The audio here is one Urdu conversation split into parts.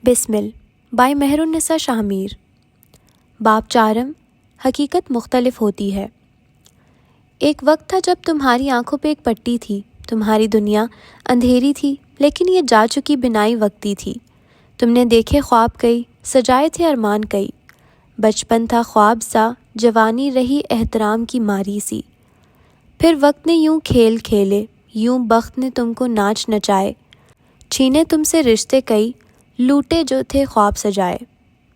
بسمل بائی مہر النساء شاہ میر۔ باب چارم، حقیقت مختلف ہوتی ہے۔ ایک وقت تھا جب تمہاری آنکھوں پہ ایک پٹی تھی، تمہاری دنیا اندھیری تھی، لیکن یہ جا چکی بنائی وقتی تھی۔ تم نے دیکھے خواب کئی، سجائے تھے ارمان کئی۔ بچپن تھا خواب سا، جوانی رہی احترام کی ماری سی۔ پھر وقت نے یوں کھیل کھیلے، یوں بخت نے تم کو ناچ نچائے، چھینے تم سے رشتے کئی، لوٹے جو تھے خواب سجائے۔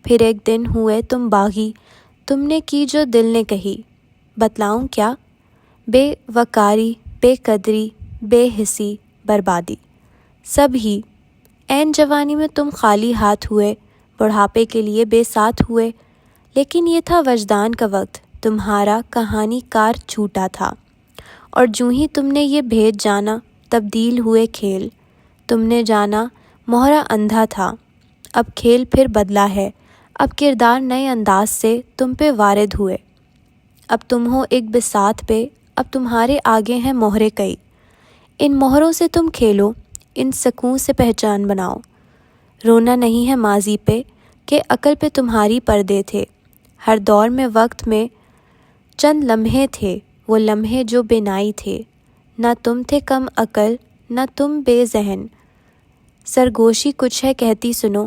پھر ایک دن ہوئے تم باغی، تم نے کی جو دل نے کہی۔ بتلاؤں کیا؟ بے وقاری، بے قدری، بے حسی، بربادی، سب ہی۔ عین جوانی میں تم خالی ہاتھ ہوئے، بڑھاپے کے لیے بے ساتھ ہوئے۔ لیکن یہ تھا وجدان کا وقت، تمہارا کہانی کار چھوٹا تھا، اور جوں ہی تم نے یہ بھید جانا، تبدیل ہوئے کھیل۔ تم نے جانا مہرا اندھا تھا، اب کھیل پھر بدلا ہے، اب کردار نئے انداز سے تم پہ وارد ہوئے۔ اب تم ہو ایک بساط پہ، اب تمہارے آگے ہیں مہرے کئی۔ ان مہروں سے تم کھیلو، ان سکوں سے پہچان بناؤ۔ رونا نہیں ہے ماضی پہ کہ عقل پہ تمہاری پردے تھے۔ ہر دور میں وقت میں چند لمحے تھے، وہ لمحے جو بے نائی تھے۔ نہ تم تھے کم عقل، نہ تم بے ذہن۔ سرگوشی کچھ ہے کہتی سنو،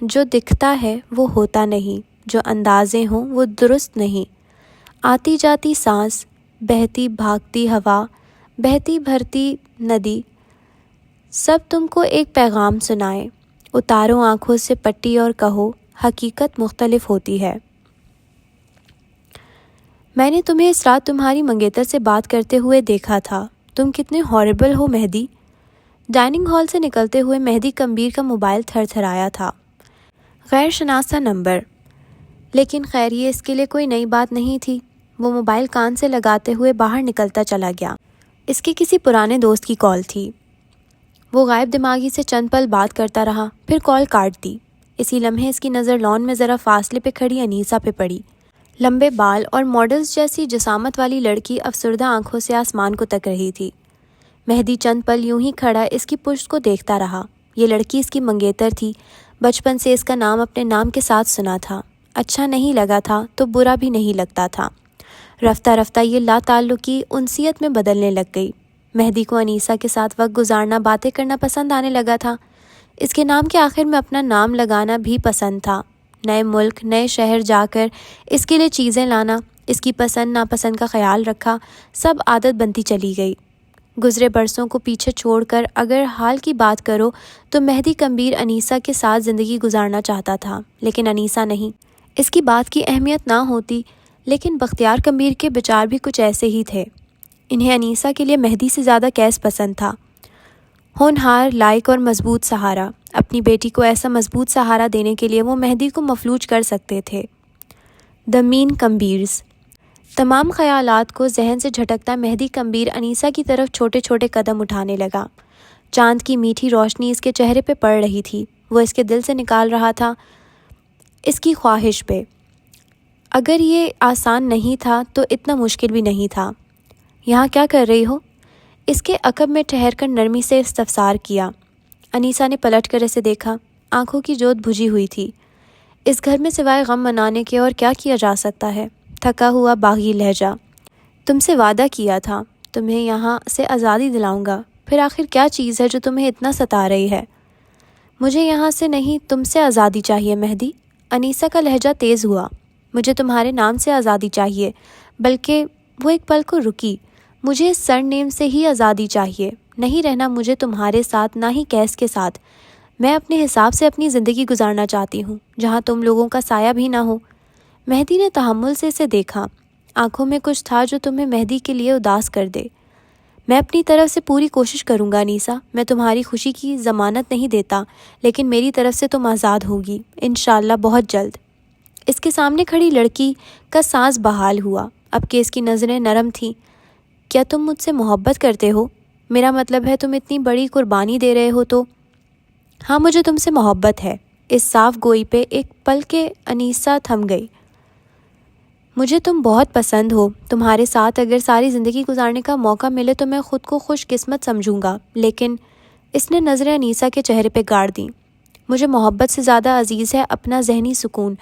جو دکھتا ہے وہ ہوتا نہیں، جو اندازے ہوں وہ درست نہیں۔ آتی جاتی سانس، بہتی بھاگتی ہوا، بہتی بھرتی ندی، سب تم کو ایک پیغام سنائے۔ اتارو آنکھوں سے پٹی اور کہو، حقیقت مختلف ہوتی ہے۔ میں نے تمہیں اس رات تمہاری منگیتر سے بات کرتے ہوئے دیکھا تھا۔ تم کتنے ہاربل ہو مہدی۔ ڈائننگ ہال سے نکلتے ہوئے مہدی کمبیر کا موبائل تھر تھرایا تھا۔ غیر شناسہ نمبر، لیکن خیر یہ اس کے لیے کوئی نئی بات نہیں تھی۔ وہ موبائل کان سے لگاتے ہوئے باہر نکلتا چلا گیا۔ اس کے کسی پرانے دوست کی کال تھی۔ وہ غائب دماغی سے چند پل بات کرتا رہا، پھر کال کاٹ دی۔ اسی لمحے اس کی نظر لان میں ذرا فاصلے پہ کھڑی انیسہ پہ پڑی۔ لمبے بال اور ماڈلز جیسی جسامت والی لڑکی افسردہ آنکھوں سے آسمان کو تک رہی تھی۔ مہدی چند پل یوں ہی کھڑا اس کی پشت کو دیکھتا رہا۔ یہ لڑکی اس کی منگیتر تھی، بچپن سے اس کا نام اپنے نام کے ساتھ سنا تھا۔ اچھا نہیں لگا تھا تو برا بھی نہیں لگتا تھا۔ رفتہ رفتہ یہ لا تعلقی انسیت میں بدلنے لگ گئی۔ مہدی کو انیسہ کے ساتھ وقت گزارنا، باتیں کرنا پسند آنے لگا تھا۔ اس کے نام کے آخر میں اپنا نام لگانا بھی پسند تھا۔ نئے ملک، نئے شہر جا کر اس کے لیے چیزیں لانا، اس کی پسند ناپسند کا خیال رکھا، سب عادت بنتی چلی گئی۔ گزرے برسوں کو پیچھے چھوڑ کر اگر حال کی بات کرو تو مہدی کمبیر انیسہ کے ساتھ زندگی گزارنا چاہتا تھا، لیکن انیسہ نہیں۔ اس کی بات کی اہمیت نہ ہوتی، لیکن بختیار کمبیر کے بچار بھی کچھ ایسے ہی تھے۔ انہیں انیسہ کے لیے مہدی سے زیادہ قیس پسند تھا۔ ہونہار، لائق اور مضبوط سہارا۔ اپنی بیٹی کو ایسا مضبوط سہارا دینے کے لیے وہ مہدی کو مفلوج کر سکتے تھے۔ دی مین کمبیرز۔ تمام خیالات کو ذہن سے جھٹکتا مہدی کمبیر انیسہ کی طرف چھوٹے چھوٹے قدم اٹھانے لگا۔ چاند کی میٹھی روشنی اس کے چہرے پہ پڑ رہی تھی۔ وہ اس کے دل سے نکال رہا تھا اس کی خواہش پہ۔ اگر یہ آسان نہیں تھا تو اتنا مشکل بھی نہیں تھا۔ یہاں کیا کر رہی ہو؟ اس کے عقب میں ٹھہر کر نرمی سے استفسار کیا۔ انیسہ نے پلٹ کر اسے دیکھا۔ آنکھوں کی جوت بجھی ہوئی تھی۔ اس گھر میں سوائے غم منانے کے اور کیا کیا جا سکتا ہے؟ تھکا ہوا باغی لہجہ۔ تم سے وعدہ کیا تھا، تمہیں یہاں سے آزادی دلاؤں گا، پھر آخر کیا چیز ہے جو تمہیں اتنا ستا رہی ہے؟ مجھے یہاں سے نہیں، تم سے آزادی چاہیے مہدی۔ انیسہ کا لہجہ تیز ہوا۔ مجھے تمہارے نام سے آزادی چاہیے، بلکہ وہ ایک پل کو رکی۔ مجھے اس سر نیم سے ہی آزادی چاہیے۔ نہیں رہنا مجھے تمہارے ساتھ، نہ ہی قیس کے ساتھ۔ میں اپنے حساب سے اپنی زندگی گزارنا چاہتی ہوں، جہاں تم لوگوں کا سایہ بھی نہ ہو۔ مہدی نے تحمل سے اسے دیکھا۔ آنکھوں میں کچھ تھا جو تمہیں مہدی کے لیے اداس کر دے۔ میں اپنی طرف سے پوری کوشش کروں گا انیسہ۔ میں تمہاری خوشی کی ضمانت نہیں دیتا، لیکن میری طرف سے تم آزاد ہوگی، انشاءاللہ بہت جلد۔ اس کے سامنے کھڑی لڑکی کا سانس بحال ہوا، اب کہ اس کی نظریں نرم تھیں۔ کیا تم مجھ سے محبت کرتے ہو؟ میرا مطلب ہے تم اتنی بڑی قربانی دے رہے ہو تو؟ ہاں مجھے تم سے محبت ہے۔ اس صاف گوئی پہ ایک پل کے انیسہ تھم گئی۔ مجھے تم بہت پسند ہو۔ تمہارے ساتھ اگر ساری زندگی گزارنے کا موقع ملے تو میں خود کو خوش قسمت سمجھوں گا، لیکن اس نے نظریں انیسہ کے چہرے پہ گاڑ دیں۔ مجھے محبت سے زیادہ عزیز ہے اپنا ذہنی سکون،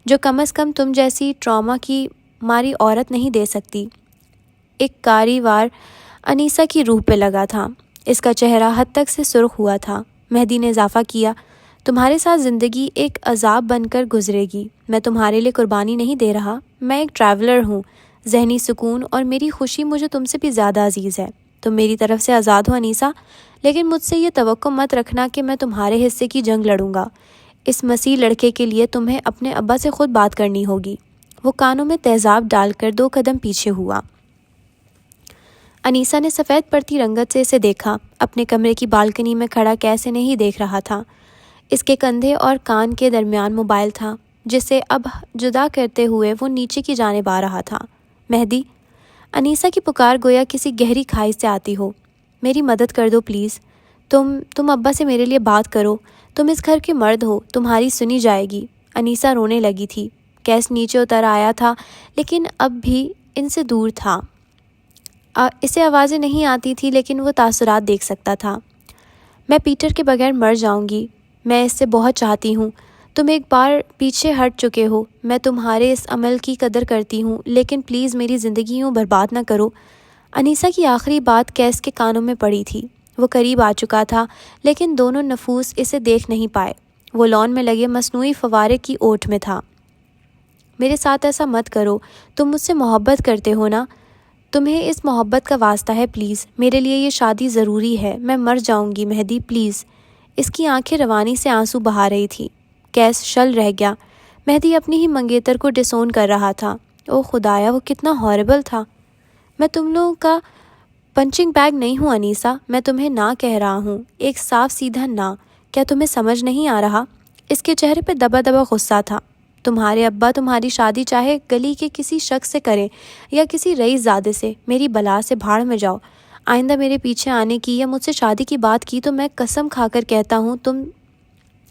جو کم از کم تم جیسی ٹراما کی ماری عورت نہیں دے سکتی۔ ایک کاری وار انیسہ کی روح پہ لگا تھا، اس کا چہرہ حد تک سے سرخ ہوا تھا۔ مہدی نے اضافہ کیا، تمہارے ساتھ زندگی ایک عذاب بن کر گزرے گی۔ میں تمہارے لیے قربانی نہیں دے رہا، میں ایک ٹریولر ہوں۔ ذہنی سکون اور میری خوشی مجھے تم سے بھی زیادہ عزیز ہے۔ تم میری طرف سے آزاد ہو انیسہ، لیکن مجھ سے یہ توقع مت رکھنا کہ میں تمہارے حصے کی جنگ لڑوں گا۔ اس مسیح لڑکے کے لیے تمہیں اپنے ابا سے خود بات کرنی ہوگی۔ وہ کانوں میں تیزاب ڈال کر 2 قدم پیچھے ہوا۔ انیسہ نے سفید پڑتی رنگت سے اسے دیکھا۔ اپنے کمرے کی بالکنی میں کھڑا کیسے نہیں دیکھ رہا تھا۔ اس کے کندھے اور کان کے درمیان موبائل تھا، جسے اب جدا کرتے ہوئے وہ نیچے کی جانب آ رہا تھا۔ مہدی، انیسہ کی پکار گویا کسی گہری کھائی سے آتی ہو۔ میری مدد کر دو پلیز۔ تم ابا سے میرے لیے بات کرو۔ تم اس گھر کے مرد ہو، تمہاری سنی جائے گی۔ انیسہ رونے لگی تھی۔ کیس نیچے اتر آیا تھا، لیکن اب بھی ان سے دور تھا۔ اسے آوازیں نہیں آتی تھی، لیکن وہ تاثرات دیکھ سکتا تھا۔ میں پیٹر کے بغیر مر جاؤں گی۔ میں اس سے بہت چاہتی ہوں۔ تم ایک بار پیچھے ہٹ چکے ہو۔ میں تمہارے اس عمل کی قدر کرتی ہوں، لیکن پلیز میری زندگی یوں برباد نہ کرو۔ انیسہ کی آخری بات کیس کے کانوں میں پڑی تھی۔ وہ قریب آ چکا تھا، لیکن دونوں نفوس اسے دیکھ نہیں پائے۔ وہ لان میں لگے مصنوعی فوارے کی اوٹ میں تھا۔ میرے ساتھ ایسا مت کرو۔ تم مجھ سے محبت کرتے ہو نا؟ تمہیں اس محبت کا واسطہ ہے پلیز۔ میرے لیے یہ شادی ضروری ہے۔ میں مر جاؤں گی مہدی، پلیز۔ اس کی آنکھیں روانی سے آنسو بہا رہی تھی۔ کیس شل رہ گیا۔ مہدی اپنی ہی منگیتر کو ڈسون کر رہا تھا۔ او خدایا، وہ کتنا ہاربل تھا۔ میں تم لوگوں کا پنچنگ بیگ نہیں ہوں انیسہ، میں تمہیں نہ کہہ رہا ہوں، ایک صاف سیدھا نہ۔ کیا تمہیں سمجھ نہیں آ رہا؟ اس کے چہرے پہ دبا دبا غصہ تھا۔ تمہارے ابا تمہاری شادی چاہے گلی کے کسی شخص سے کریں یا کسی رئیس زادے سے، میری بلا سے بھاڑ میں جاؤ۔ آئندہ میرے پیچھے آنے کی یا مجھ سے شادی کی بات کی تو میں قسم کھا کر کہتا ہوں تم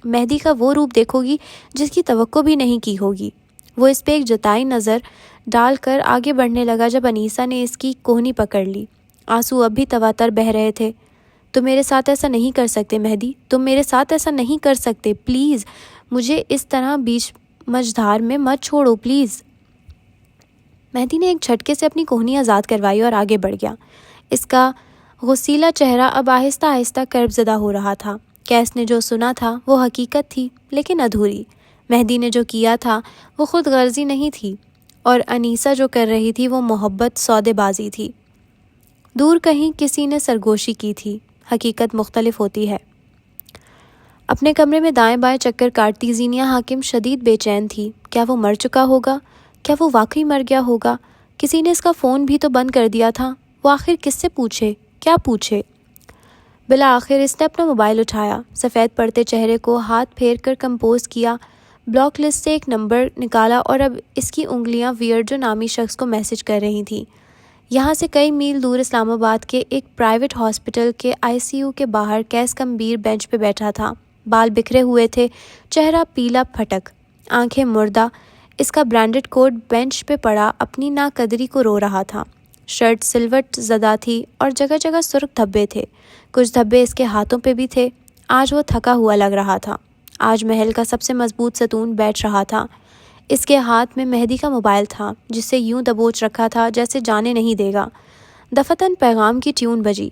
مہدی کا وہ روپ دیکھو گی جس کی توقع بھی نہیں کی ہوگی۔ وہ اس پہ ایک جتائی نظر ڈال کر آگے بڑھنے لگا جب انیسہ نے اس کی کوہنی پکڑ لی۔ آنسو اب بھی تواتر بہہ رہے تھے۔ تم میرے ساتھ ایسا نہیں کر سکتے مہدی، تم میرے ساتھ ایسا نہیں کر سکتے، پلیز مجھے اس طرح بیچ مجھدار میں مت چھوڑو پلیز۔ مہدی نے ایک جھٹکے سے اپنی کوہنی آزاد کروائی اور آگے بڑھ گیا۔ اس کا غسیلا چہرہ اب آہستہ آہستہ کرب زدہ ہو رہا تھا۔ کیس نے جو سنا تھا وہ حقیقت تھی، لیکن ادھوری۔ مہدی نے جو کیا تھا وہ خود غرضی نہیں تھی، اور انیسہ جو کر رہی تھی وہ محبت سودے بازی تھی۔ دور کہیں کسی نے سرگوشی کی تھی۔ حقیقت مختلف ہوتی ہے۔ اپنے کمرے میں دائیں بائیں چکر کاٹتی زینیہ حاکم شدید بے چین تھی۔ کیا وہ مر چکا ہوگا؟ کیا وہ واقعی مر گیا ہوگا؟ کسی نے اس کا فون بھی تو بند کر دیا تھا۔ وہ آخر کس سے پوچھے؟ کیا پوچھے؟ بالآخر اس نے اپنا موبائل اٹھایا، سفید پڑتے چہرے کو ہاتھ پھیر کر کمپوز کیا، بلاک لسٹ سے ایک نمبر نکالا اور اب اس کی انگلیاں ویرڈو نامی شخص کو میسج کر رہی تھیں۔ یہاں سے کئی میل دور اسلام آباد کے ایک پرائیویٹ ہاسپٹل کے ICU کے باہر کیس کمبیر بینچ پہ بیٹھا تھا۔ بال بکھرے ہوئے تھے، چہرہ پیلا پھٹک، آنکھیں مردہ۔ اس کا برانڈڈ کوٹ بینچ پہ پڑا اپنی ناقدری کو رو رہا تھا۔ شرٹ سلوٹ زدہ تھی اور جگہ جگہ سرخ دھبے تھے، کچھ دھبے اس کے ہاتھوں پہ بھی تھے۔ آج وہ تھکا ہوا لگ رہا تھا۔ آج محل کا سب سے مضبوط ستون بیٹھ رہا تھا۔ اس کے ہاتھ میں مہدی کا موبائل تھا، جسے یوں دبوچ رکھا تھا جیسے جانے نہیں دے گا۔ دفتن پیغام کی ٹیون بجی۔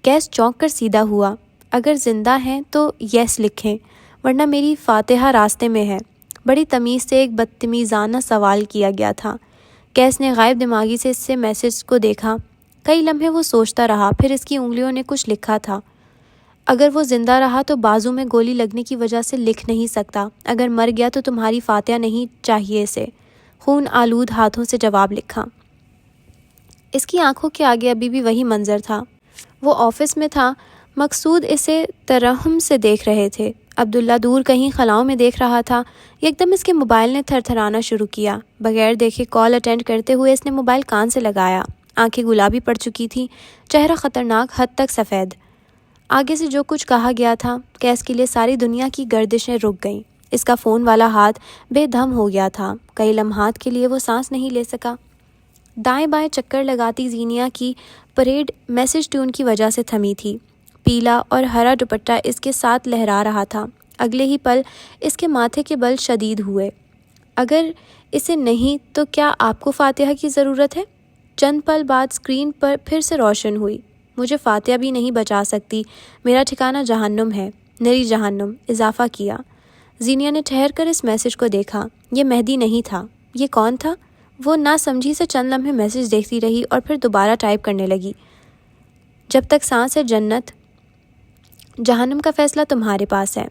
کیس چونک کر سیدھا ہوا۔ اگر زندہ ہیں تو یس لکھیں، ورنہ میری فاتحہ راستے میں ہے۔ بڑی تمیز سے ایک بدتمیزانہ سوال کیا گیا تھا۔ کیس نے غائب دماغی سے اس سے میسج کو دیکھا۔ کئی لمحے وہ سوچتا رہا، پھر اس کی انگلیوں نے کچھ لکھا تھا۔ اگر وہ زندہ رہا تو بازو میں گولی لگنے کی وجہ سے لکھ نہیں سکتا، اگر مر گیا تو تمہاری فاتحہ نہیں چاہیے اسے۔ خون آلود ہاتھوں سے جواب لکھا۔ اس کی آنکھوں کے آگے ابھی بھی وہی منظر تھا۔ وہ آفس میں تھا، مقصود اسے ترحم سے دیکھ رہے تھے۔ عبداللہ دور کہیں خلاؤں میں دیکھ رہا تھا۔ یکدم اس کے موبائل نے تھر تھرانا شروع کیا۔ بغیر دیکھے کال اٹینڈ کرتے ہوئے اس نے موبائل کان سے لگایا۔ آنکھیں گلابی پڑ چکی تھیں، چہرہ خطرناک حد تک سفید۔ آگے سے جو کچھ کہا گیا تھا، کیس کے لیے ساری دنیا کی گردشیں رک گئیں۔ اس کا فون والا ہاتھ بے دم ہو گیا تھا۔ کئی لمحات کے لیے وہ سانس نہیں لے سکا۔ دائیں بائیں چکر لگاتی زینیہ کی پریڈ میسج ٹیون کی وجہ سے تھمی تھی۔ پیلا اور ہرا دوپٹہ اس کے ساتھ لہرا رہا تھا۔ اگلے ہی پل اس کے ماتھے کے بل شدید ہوئے۔ اگر اسے نہیں تو کیا آپ کو فاتحہ کی ضرورت ہے؟ چند پل بعد اسکرین پر پھر سے روشن ہوئی۔ مجھے فاتحہ بھی نہیں بچا سکتی، میرا ٹھکانہ جہنم ہے، نری جہنم، اضافہ کیا۔ زینیا نے ٹھہر کر اس میسج کو دیکھا۔ یہ مہدی نہیں تھا۔ یہ کون تھا؟ وہ نا سمجھی سے چند لمحے میسج دیکھتی رہی اور پھر دوبارہ ٹائپ کرنے لگی۔ جب تک سانس ہے جنت، جہنم کا فیصلہ تمہارے پاس ہے۔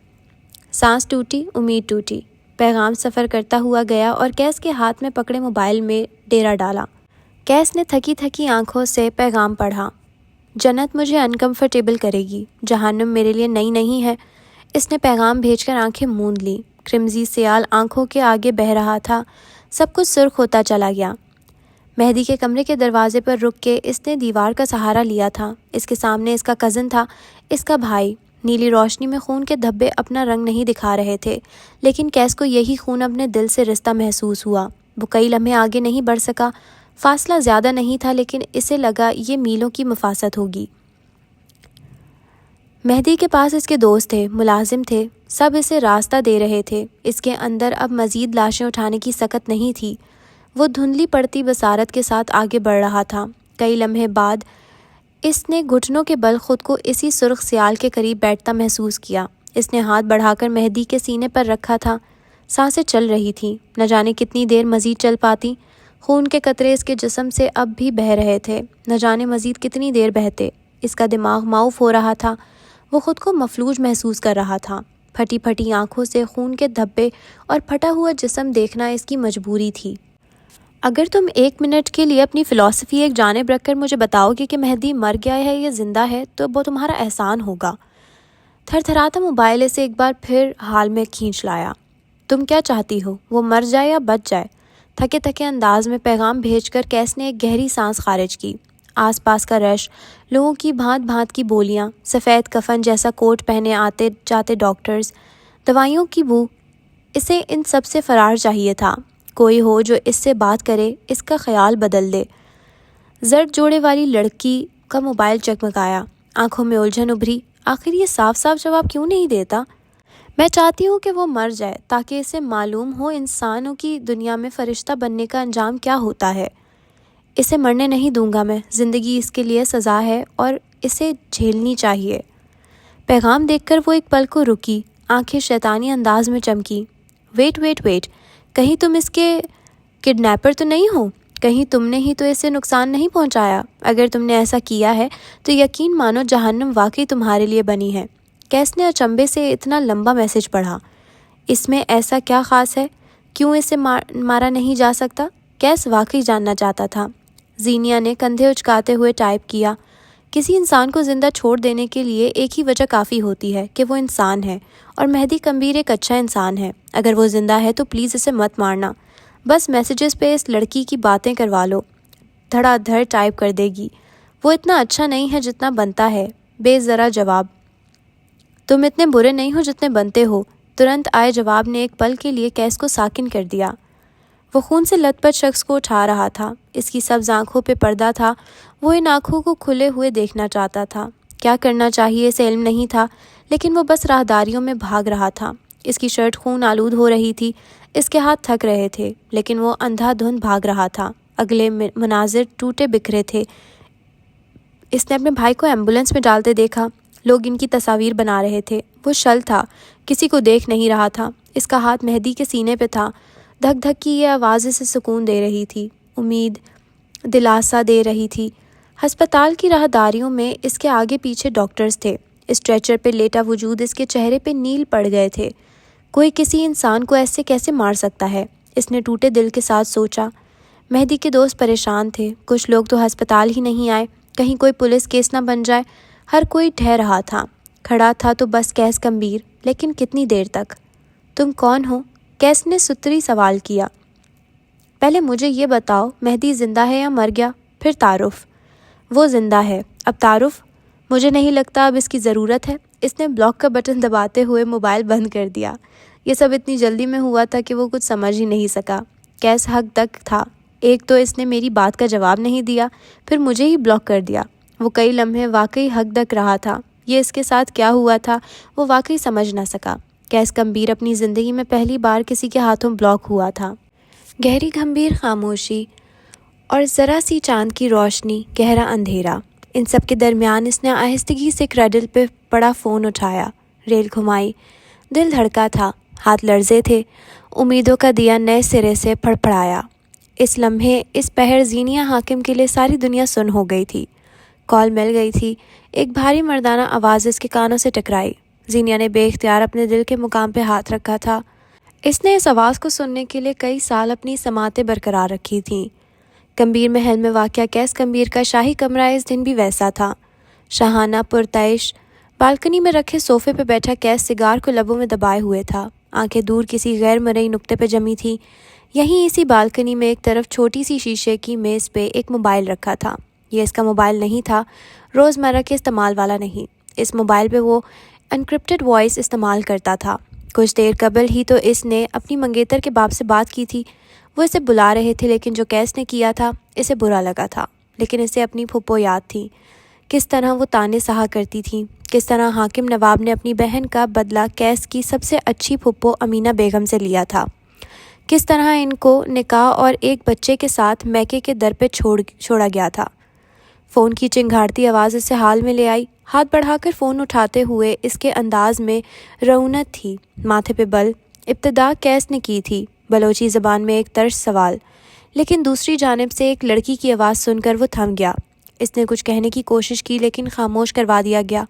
سانس ٹوٹی، امید ٹوٹی، پیغام سفر کرتا ہوا گیا اور کیس کے ہاتھ میں پکڑے موبائل میں ڈیرا ڈالا۔ کیس نے تھکی تھکی آنکھوں سے پیغام پڑھا۔ جنت مجھے انکمفرٹیبل کرے گی، جہنم میرے لیے نئی نہیں ہے۔ اس نے پیغام بھیج کر آنکھیں موند لی۔ کرمزی سیال آنکھوں کے آگے بہہ رہا تھا، سب کچھ سرخ ہوتا چلا گیا۔ مہدی کے کمرے کے دروازے پر رک کے اس نے دیوار کا سہارا لیا تھا۔ اس کے سامنے اس کا کزن تھا، اس کا بھائی۔ نیلی روشنی میں خون کے دھبے اپنا رنگ نہیں دکھا رہے تھے، لیکن کیس کو یہی خون اپنے دل سے رشتہ محسوس ہوا۔ وہ کئی لمحے آگے نہیں بڑھ سکا۔ فاصلہ زیادہ نہیں تھا، لیکن اسے لگا یہ میلوں کی مسافت ہوگی۔ مہدی کے پاس اس کے دوست تھے، ملازم تھے، سب اسے راستہ دے رہے تھے۔ اس کے اندر اب مزید لاشیں اٹھانے کی سکت نہیں تھی۔ وہ دھندلی پڑتی بصارت کے ساتھ آگے بڑھ رہا تھا۔ کئی لمحے بعد اس نے گھٹنوں کے بل خود کو اسی سرخ سیال کے قریب بیٹھتا محسوس کیا۔ اس نے ہاتھ بڑھا کر مہدی کے سینے پر رکھا تھا۔ سانسیں چل رہی تھیں، نہ جانے کتنی دیر مزید چل پاتی۔ خون کے قطرے اس کے جسم سے اب بھی بہہ رہے تھے، نہ جانے مزید کتنی دیر بہتے۔ اس کا دماغ معاف ہو رہا تھا، وہ خود کو مفلوج محسوس کر رہا تھا۔ پھٹی پھٹی آنکھوں سے خون کے دھبے اور پھٹا ہوا جسم دیکھنا اس کی مجبوری تھی۔ اگر تم 1 منٹ کے لیے اپنی فلسفی ایک جانب رکھ کر مجھے بتاؤ گے کہ مہدی مر گیا ہے یا زندہ ہے تو وہ تمہارا احسان ہوگا۔ تھر تھراتا موبائل اسے ایک بار پھر حال میں کھینچ لایا۔ تم کیا چاہتی ہو، وہ مر جائے یا بچ جائے؟ تھکے تھکے انداز میں پیغام بھیج کر کیس نے ایک گہری سانس خارج کی۔ آس پاس کا رش، لوگوں کی بھانت بھانت کی بولیاں، سفید کفن جیسا کوٹ پہنے آتے جاتے ڈاکٹرز، دوائیوں کی بو، اسے ان سب سے فرار چاہیے تھا۔ کوئی ہو جو اس سے بات کرے، اس کا خیال بدل دے۔ زرد جوڑے والی لڑکی کا موبائل چکمکایا، آنکھوں میں الجھن ابھری۔ آخر یہ صاف صاف جواب کیوں نہیں دیتا؟ میں چاہتی ہوں کہ وہ مر جائے تاکہ اسے معلوم ہو انسانوں کی دنیا میں فرشتہ بننے کا انجام کیا ہوتا ہے۔ اسے مرنے نہیں دوں گا میں، زندگی اس کے لیے سزا ہے اور اسے جھیلنی چاہیے۔ پیغام دیکھ کر وہ ایک پل کو رکی، آنکھیں شیطانی انداز میں چمکی۔ ویٹ، کہیں تم اس کے کڈنیپر تو نہیں ہو؟ کہیں تم نے ہی تو اسے نقصان نہیں پہنچایا؟ اگر تم نے ایسا کیا ہے تو یقین مانو جہنم واقعی تمہارے لیے بنی ہے۔ کیس نے اچنبے سے اتنا لمبا میسج پڑھا۔ اس میں ایسا کیا خاص ہے؟ کیوں اسے مارا نہیں جا سکتا؟ کیس واقعی جاننا چاہتا تھا۔ زینیا نے کندھے اچکاتے ہوئے ٹائپ کیا۔ کسی انسان کو زندہ چھوڑ دینے کے لیے ایک ہی وجہ کافی ہوتی ہے کہ وہ انسان ہے، اور مہدی کمبیر ایک اچھا انسان ہے۔ اگر وہ زندہ ہے تو پلیز اسے مت مارنا، بس میسیجز پہ اس لڑکی کی باتیں کروا لو۔ دھڑا دھڑ ٹائپ کر دے گی۔ وہ اتنا اچھا نہیں ہے جتنا بنتا ہے۔ بے ذرا جواب۔ تم اتنے برے نہیں ہو جتنے بنتے ہو۔ ترنت آئے جواب نے ایک پل کے لیے کیس کو ساکن کر دیا۔ وہ خون سے لت پت شخص کو اٹھا رہا تھا۔ اس کی سبز آنکھوں پہ پردہ تھا، وہ ان آنکھوں کو کھلے ہوئے دیکھنا چاہتا تھا۔ کیا کرنا چاہیے اسے علم نہیں تھا، لیکن وہ بس راہداریوں میں بھاگ رہا تھا۔ اس کی شرٹ خون آلود ہو رہی تھی، اس کے ہاتھ تھک رہے تھے، لیکن وہ اندھا دھند بھاگ رہا تھا۔ اگلے مناظر ٹوٹے بکھرے تھے۔ اس نے اپنے بھائی کو ایمبولینس میں ڈالتے دیکھا، لوگ ان کی تصاویر بنا رہے تھے۔ وہ شل تھا، کسی کو دیکھ نہیں رہا تھا۔ اس کا ہاتھ مہدی کے سینے پہ تھا۔ دھک دھک کی یہ آواز اسے سکون دے رہی تھی، امید، دلاسا دے رہی تھی۔ ہسپتال کی راہداریوں میں اس کے آگے پیچھے ڈاکٹرز تھے۔ اسٹریچر پہ لیٹا وجود اس کے چہرے پہ نیل پڑ گئے تھے۔ کوئی کسی انسان کو ایسے کیسے مار سکتا ہے؟ اس نے ٹوٹے دل کے ساتھ سوچا۔ مہدی کے دوست پریشان تھے، کچھ لوگ تو ہسپتال ہی نہیں آئے، کہیں کوئی پولیس کیس نہ بن جائے۔ ہر کوئی ڈھہ رہا تھا، کھڑا تھا تو بس کیس کمبیر، لیکن کتنی دیر تک؟ تم کون ہو؟ کیس نے ستری سوال کیا۔ پہلے مجھے یہ بتاؤ، مہدی زندہ ہے یا مر گیا؟ پھر تعارف۔ وہ زندہ ہے، اب تعارف؟ مجھے نہیں لگتا اب اس کی ضرورت ہے۔ اس نے بلاک کا بٹن دباتے ہوئے موبائل بند کر دیا۔ یہ سب اتنی جلدی میں ہوا تھا کہ وہ کچھ سمجھ ہی نہیں سکا۔ کیس حق تک تھا، ایک تو اس نے میری بات کا جواب نہیں دیا، پھر مجھے ہی بلاک کر دیا۔ وہ کئی لمحے واقعی حق تک رہا تھا۔ یہ اس کے ساتھ کیا ہوا تھا وہ واقعی سمجھ نہ سکا۔ کیس کمبیر اپنی زندگی میں پہلی بار کسی کے ہاتھوں بلاک ہوا تھا۔ گہری گھمبیر خاموشی اور ذرا سی چاند کی روشنی، گہرا اندھیرا، ان سب کے درمیان اس نے آہستگی سے کریڈل پہ پڑا فون اٹھایا، ریل گھمائی، دل دھڑکا تھا، ہاتھ لرزے تھے، امیدوں کا دیا نئے سرے سے پھڑپڑایا۔ اس لمحے، اس پہر زینیا حاکم کے لیے ساری دنیا سن ہو گئی تھی۔ کال مل گئی تھی، ایک بھاری مردانہ آواز اس کے کانوں سے ٹکرائی۔ زینیا نے بے اختیار اپنے دل کے مقام پہ ہاتھ رکھا تھا۔ اس نے اس آواز کو سننے کے لیے کئی سال اپنی سماعتیں برقرار رکھی تھیں۔ کمبیر محل میں واقع کیس کمبیر کا شاہی کمرہ اس دن بھی ویسا تھا، شاہانہ پرتعش۔ بالکنی میں رکھے صوفے پہ بیٹھا کیس سگار کو لبوں میں دبائے ہوئے تھا، آنکھیں دور کسی غیر مرئی نقطے پہ جمی تھی۔ یہیں اسی بالکنی میں ایک طرف چھوٹی سی شیشے کی میز پہ ایک موبائل رکھا تھا۔ یہ اس کا موبائل نہیں تھا، روزمرہ کے استعمال والا نہیں۔ اس موبائل پہ وہ انکرپٹڈ وائس استعمال کرتا تھا۔ کچھ دیر قبل ہی تو اس نے اپنی منگیتر کے باپ سے بات کی تھی، وہ اسے بلا رہے تھے، لیکن جو کیس نے کیا تھا اسے برا لگا تھا۔ لیکن اسے اپنی پھپھو یاد تھی، کس طرح وہ تانے سہا کرتی تھی، کس طرح حاکم نواب نے اپنی بہن کا بدلہ کیس کی سب سے اچھی پھپھو امینا بیگم سے لیا تھا، کس طرح ان کو نکاح اور ایک بچے کے ساتھ میکے کے در پہ چھوڑا گیا تھا۔ فون کی چنگھاڑتی آواز اسے حال میں لے آئی۔ ہاتھ بڑھا کر فون اٹھاتے ہوئے اس کے انداز میں رعونت تھی، ماتھے پہ بل۔ ابتدا کیس نے کی تھی، بلوچی زبان میں ایک طرز سوال، لیکن دوسری جانب سے ایک لڑکی کی آواز سن کر وہ تھم گیا۔ اس نے کچھ کہنے کی کوشش کی لیکن خاموش کروا دیا گیا۔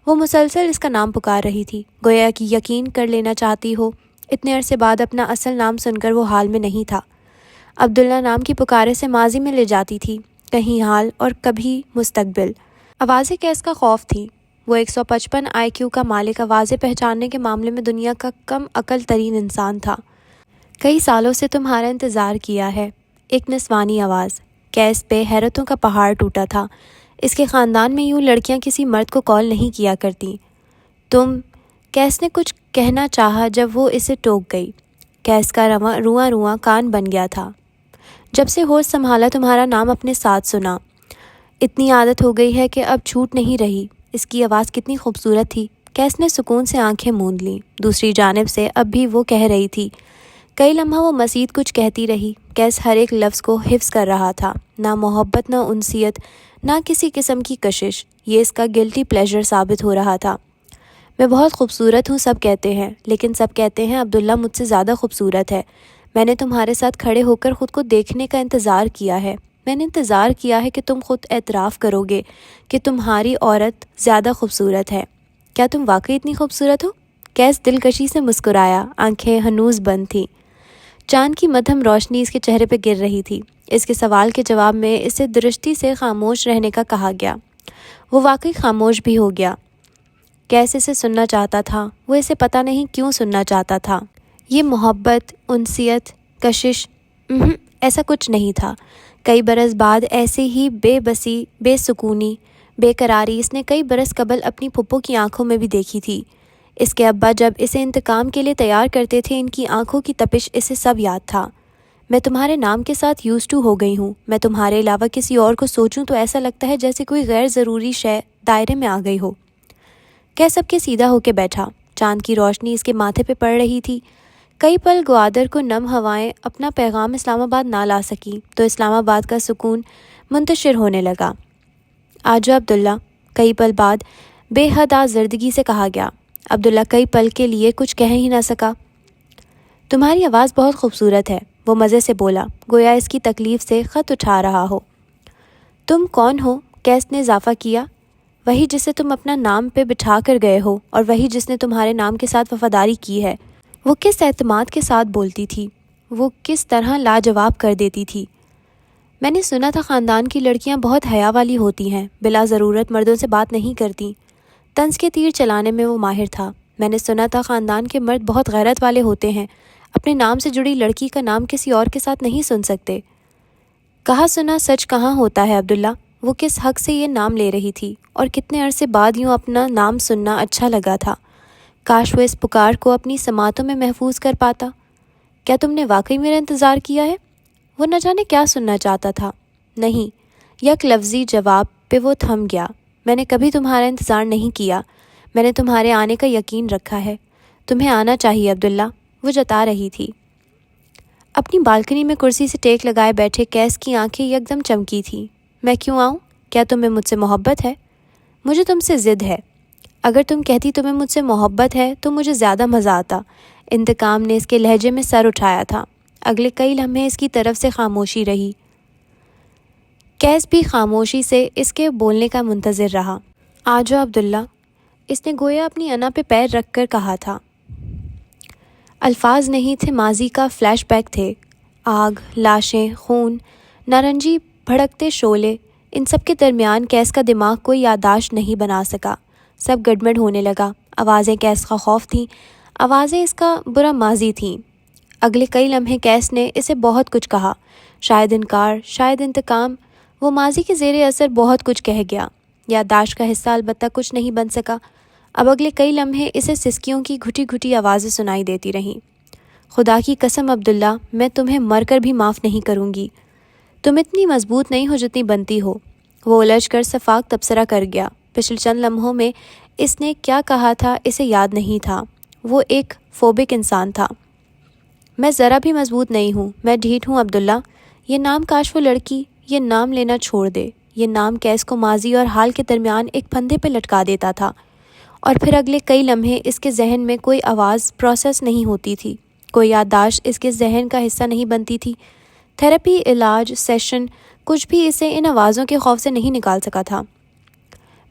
وہ مسلسل اس کا نام پکار رہی تھی، گویا کہ یقین کر لینا چاہتی ہو۔ اتنے عرصے بعد اپنا اصل نام سن کر وہ حال میں نہیں تھا۔ عبداللہ نام کی پکارے سے ماضی میں لے جاتی تھی، کہیں حال اور کبھی مستقبل۔ آوازیں کیس کا خوف تھی۔ وہ 155 IQ کا مالک آوازیں پہچاننے کے معاملے میں دنیا کا کم عقل ترین انسان تھا۔ کئی سالوں سے تمہارا انتظار کیا ہے، ایک نسوانی آواز۔ کیس پہ حیرتوں کا پہاڑ ٹوٹا تھا۔ اس کے خاندان میں یوں لڑکیاں کسی مرد کو کال نہیں کیا کرتی۔ کیس نے کچھ کہنا چاہا جب وہ اسے ٹوک گئی۔ کیس کا رواں رواں کان بن گیا تھا۔ جب سے ہوش سنبھالا تمہارا نام اپنے ساتھ سنا، اتنی عادت ہو گئی ہے کہ اب چھوٹ نہیں رہی۔ اس کی آواز کتنی خوبصورت تھی۔ کیس نے سکون سے آنکھیں موند لیں۔ دوسری جانب سے اب بھی وہ کہہ رہی تھی۔ کئی لمحہ وہ مزید کچھ کہتی رہی۔ کیس ہر ایک لفظ کو حفظ کر رہا تھا، نہ محبت، نہ انسیت، نہ کسی قسم کی کشش۔ یہ اس کا گلٹی پلیجر ثابت ہو رہا تھا۔ میں بہت خوبصورت ہوں سب کہتے ہیں، لیکن سب کہتے ہیں عبداللہ مجھ سے زیادہ خوبصورت ہے۔ میں نے تمہارے ساتھ کھڑے ہو کر خود کو دیکھنے کا انتظار کیا ہے۔ میں نے انتظار کیا ہے کہ تم خود اعتراف کرو گے کہ تمہاری عورت زیادہ خوبصورت ہے۔ کیا تم واقعی اتنی خوبصورت ہو؟ کیس دلکشی سے مسکرایا، آنکھیں ہنوز بند تھیں۔ چاند کی مدھم روشنی اس کے چہرے پہ گر رہی تھی۔ اس کے سوال کے جواب میں اسے درستی سے خاموش رہنے کا کہا گیا۔ وہ واقعی خاموش بھی ہو گیا۔ کیس اسے سننا چاہتا تھا، وہ اسے پتہ نہیں کیوں سننا چاہتا تھا۔ یہ محبت، انسیت، کشش، ایسا کچھ نہیں تھا۔ کئی برس بعد ایسے ہی بے بسی، بے سکونی، بے قراری اس نے کئی برس قبل اپنی پھپھو کی آنکھوں میں بھی دیکھی تھی۔ اس کے ابا جب اسے انتقام کے لیے تیار کرتے تھے، ان کی آنکھوں کی تپش اسے سب یاد تھا۔ میں تمہارے نام کے ساتھ یوزڈ ٹو ہو گئی ہوں۔ میں تمہارے علاوہ کسی اور کو سوچوں تو ایسا لگتا ہے جیسے کوئی غیر ضروری شے دائرے میں آ گئی ہو۔ کیس سب کے سیدھا ہو کے بیٹھا۔ چاند کی روشنی اس کے ماتھے پہ پڑ رہی تھی۔ کئی پل گوادر کو نم ہوائیں اپنا پیغام اسلام آباد نہ لا سکیں تو اسلام آباد کا سکون منتشر ہونے لگا۔ آجو عبداللہ، کئی پل بعد بے حد آزردگی سے کہا گیا۔ عبداللہ کئی پل کے لیے کچھ کہہ ہی نہ سکا۔ تمہاری آواز بہت خوبصورت ہے، وہ مزے سے بولا، گویا اس کی تکلیف سے خط اٹھا رہا ہو۔ تم کون ہو؟ کیس نے اضافہ کیا۔ وہی جسے تم اپنا نام پہ بٹھا کر گئے ہو، اور وہی جس نے تمہارے نام کے ساتھ وفاداری کی ہے۔ وہ کس اعتماد کے ساتھ بولتی تھی، وہ کس طرح لاجواب کر دیتی تھی۔ میں نے سنا تھا خاندان کی لڑکیاں بہت حیا والی ہوتی ہیں، بلا ضرورت مردوں سے بات نہیں کرتی۔ طنز کے تیر چلانے میں وہ ماہر تھا۔ میں نے سنا تھا خاندان کے مرد بہت غیرت والے ہوتے ہیں، اپنے نام سے جڑی لڑکی کا نام کسی اور کے ساتھ نہیں سن سکتے۔ کہا سنا سچ کہاں ہوتا ہے عبداللہ؟ وہ کس حق سے یہ نام لے رہی تھی، اور کتنے عرصے بعد یوں اپنا نام سننا اچھا لگا تھا۔ کاش وہ اس پکار کو اپنی سماعتوں میں محفوظ کر پاتا۔ کیا تم نے واقعی میرا انتظار کیا ہے؟ وہ نہ جانے کیا سننا چاہتا تھا۔ نہیں، یک لفظی جواب پہ وہ تھم گیا۔ میں نے کبھی تمہارا انتظار نہیں کیا۔ میں نے تمہارے آنے کا یقین رکھا ہے۔ تمہیں آنا چاہیے عبداللہ، وہ جتا رہی تھی۔ اپنی بالکنی میں کرسی سے ٹیک لگائے بیٹھے کیس کی آنکھیں یکدم چمکی تھیں۔ میں کیوں آؤں؟ کیا تمہیں مجھ سے محبت ہے؟ مجھے تم سے ضد ہے۔ اگر تم کہتی تمہیں مجھ سے محبت ہے تو مجھے زیادہ مزہ آتا۔ انتقام نے اس کے لہجے میں سر اٹھایا تھا۔ اگلے کئی لمحے اس کی طرف سے خاموشی رہی۔ کیس بھی خاموشی سے اس کے بولنے کا منتظر رہا۔ آ جاؤ عبداللہ، اس نے گویا اپنی انا پہ پیر رکھ کر کہا تھا۔ الفاظ نہیں تھے، ماضی کا فلیش بیک تھے۔ آگ، لاشیں، خون، نارنجی بھڑکتے شعلے، ان سب کے درمیان کیس کا دماغ کوئی یادداشت نہیں بنا سکا۔ سب گڑبڑ ہونے لگا۔ آوازیں کیس کا خوف تھیں، آوازیں اس کا برا ماضی تھیں۔ اگلے کئی لمحے کیس نے اسے بہت کچھ کہا، شاید انکار، شاید انتقام۔ وہ ماضی کے زیر اثر بہت کچھ کہہ گیا، یادداشت کا حصہ البتہ کچھ نہیں بن سکا۔ اب اگلے کئی لمحے اسے سسکیوں کی گھٹی گھٹی آوازیں سنائی دیتی رہیں۔ خدا کی قسم عبداللہ، میں تمہیں مر کر بھی معاف نہیں کروں گی۔ تم اتنی مضبوط نہیں ہو جتنی بنتی ہو۔ وہ الجھ کر صفاق تبصرہ کر گیا۔ پچھلے چند لمحوں میں اس نے کیا کہا تھا اسے یاد نہیں تھا۔ وہ ایک فوبک انسان تھا۔ میں ذرا بھی مضبوط نہیں ہوں، میں ڈھیٹ ہوں عبداللہ۔ یہ نام، کاش وہ لڑکی یہ نام لینا چھوڑ دے۔ یہ نام کیس کو ماضی اور حال کے درمیان ایک پھندے پہ لٹکا دیتا تھا، اور پھر اگلے کئی لمحے اس کے ذہن میں کوئی آواز پروسیس نہیں ہوتی تھی، کوئی یادداشت اس کے ذہن کا حصہ نہیں بنتی تھی۔ تھیراپی، علاج، سیشن، کچھ بھی اسے ان آوازوں کے خوف سے نہیں نکال سکا تھا۔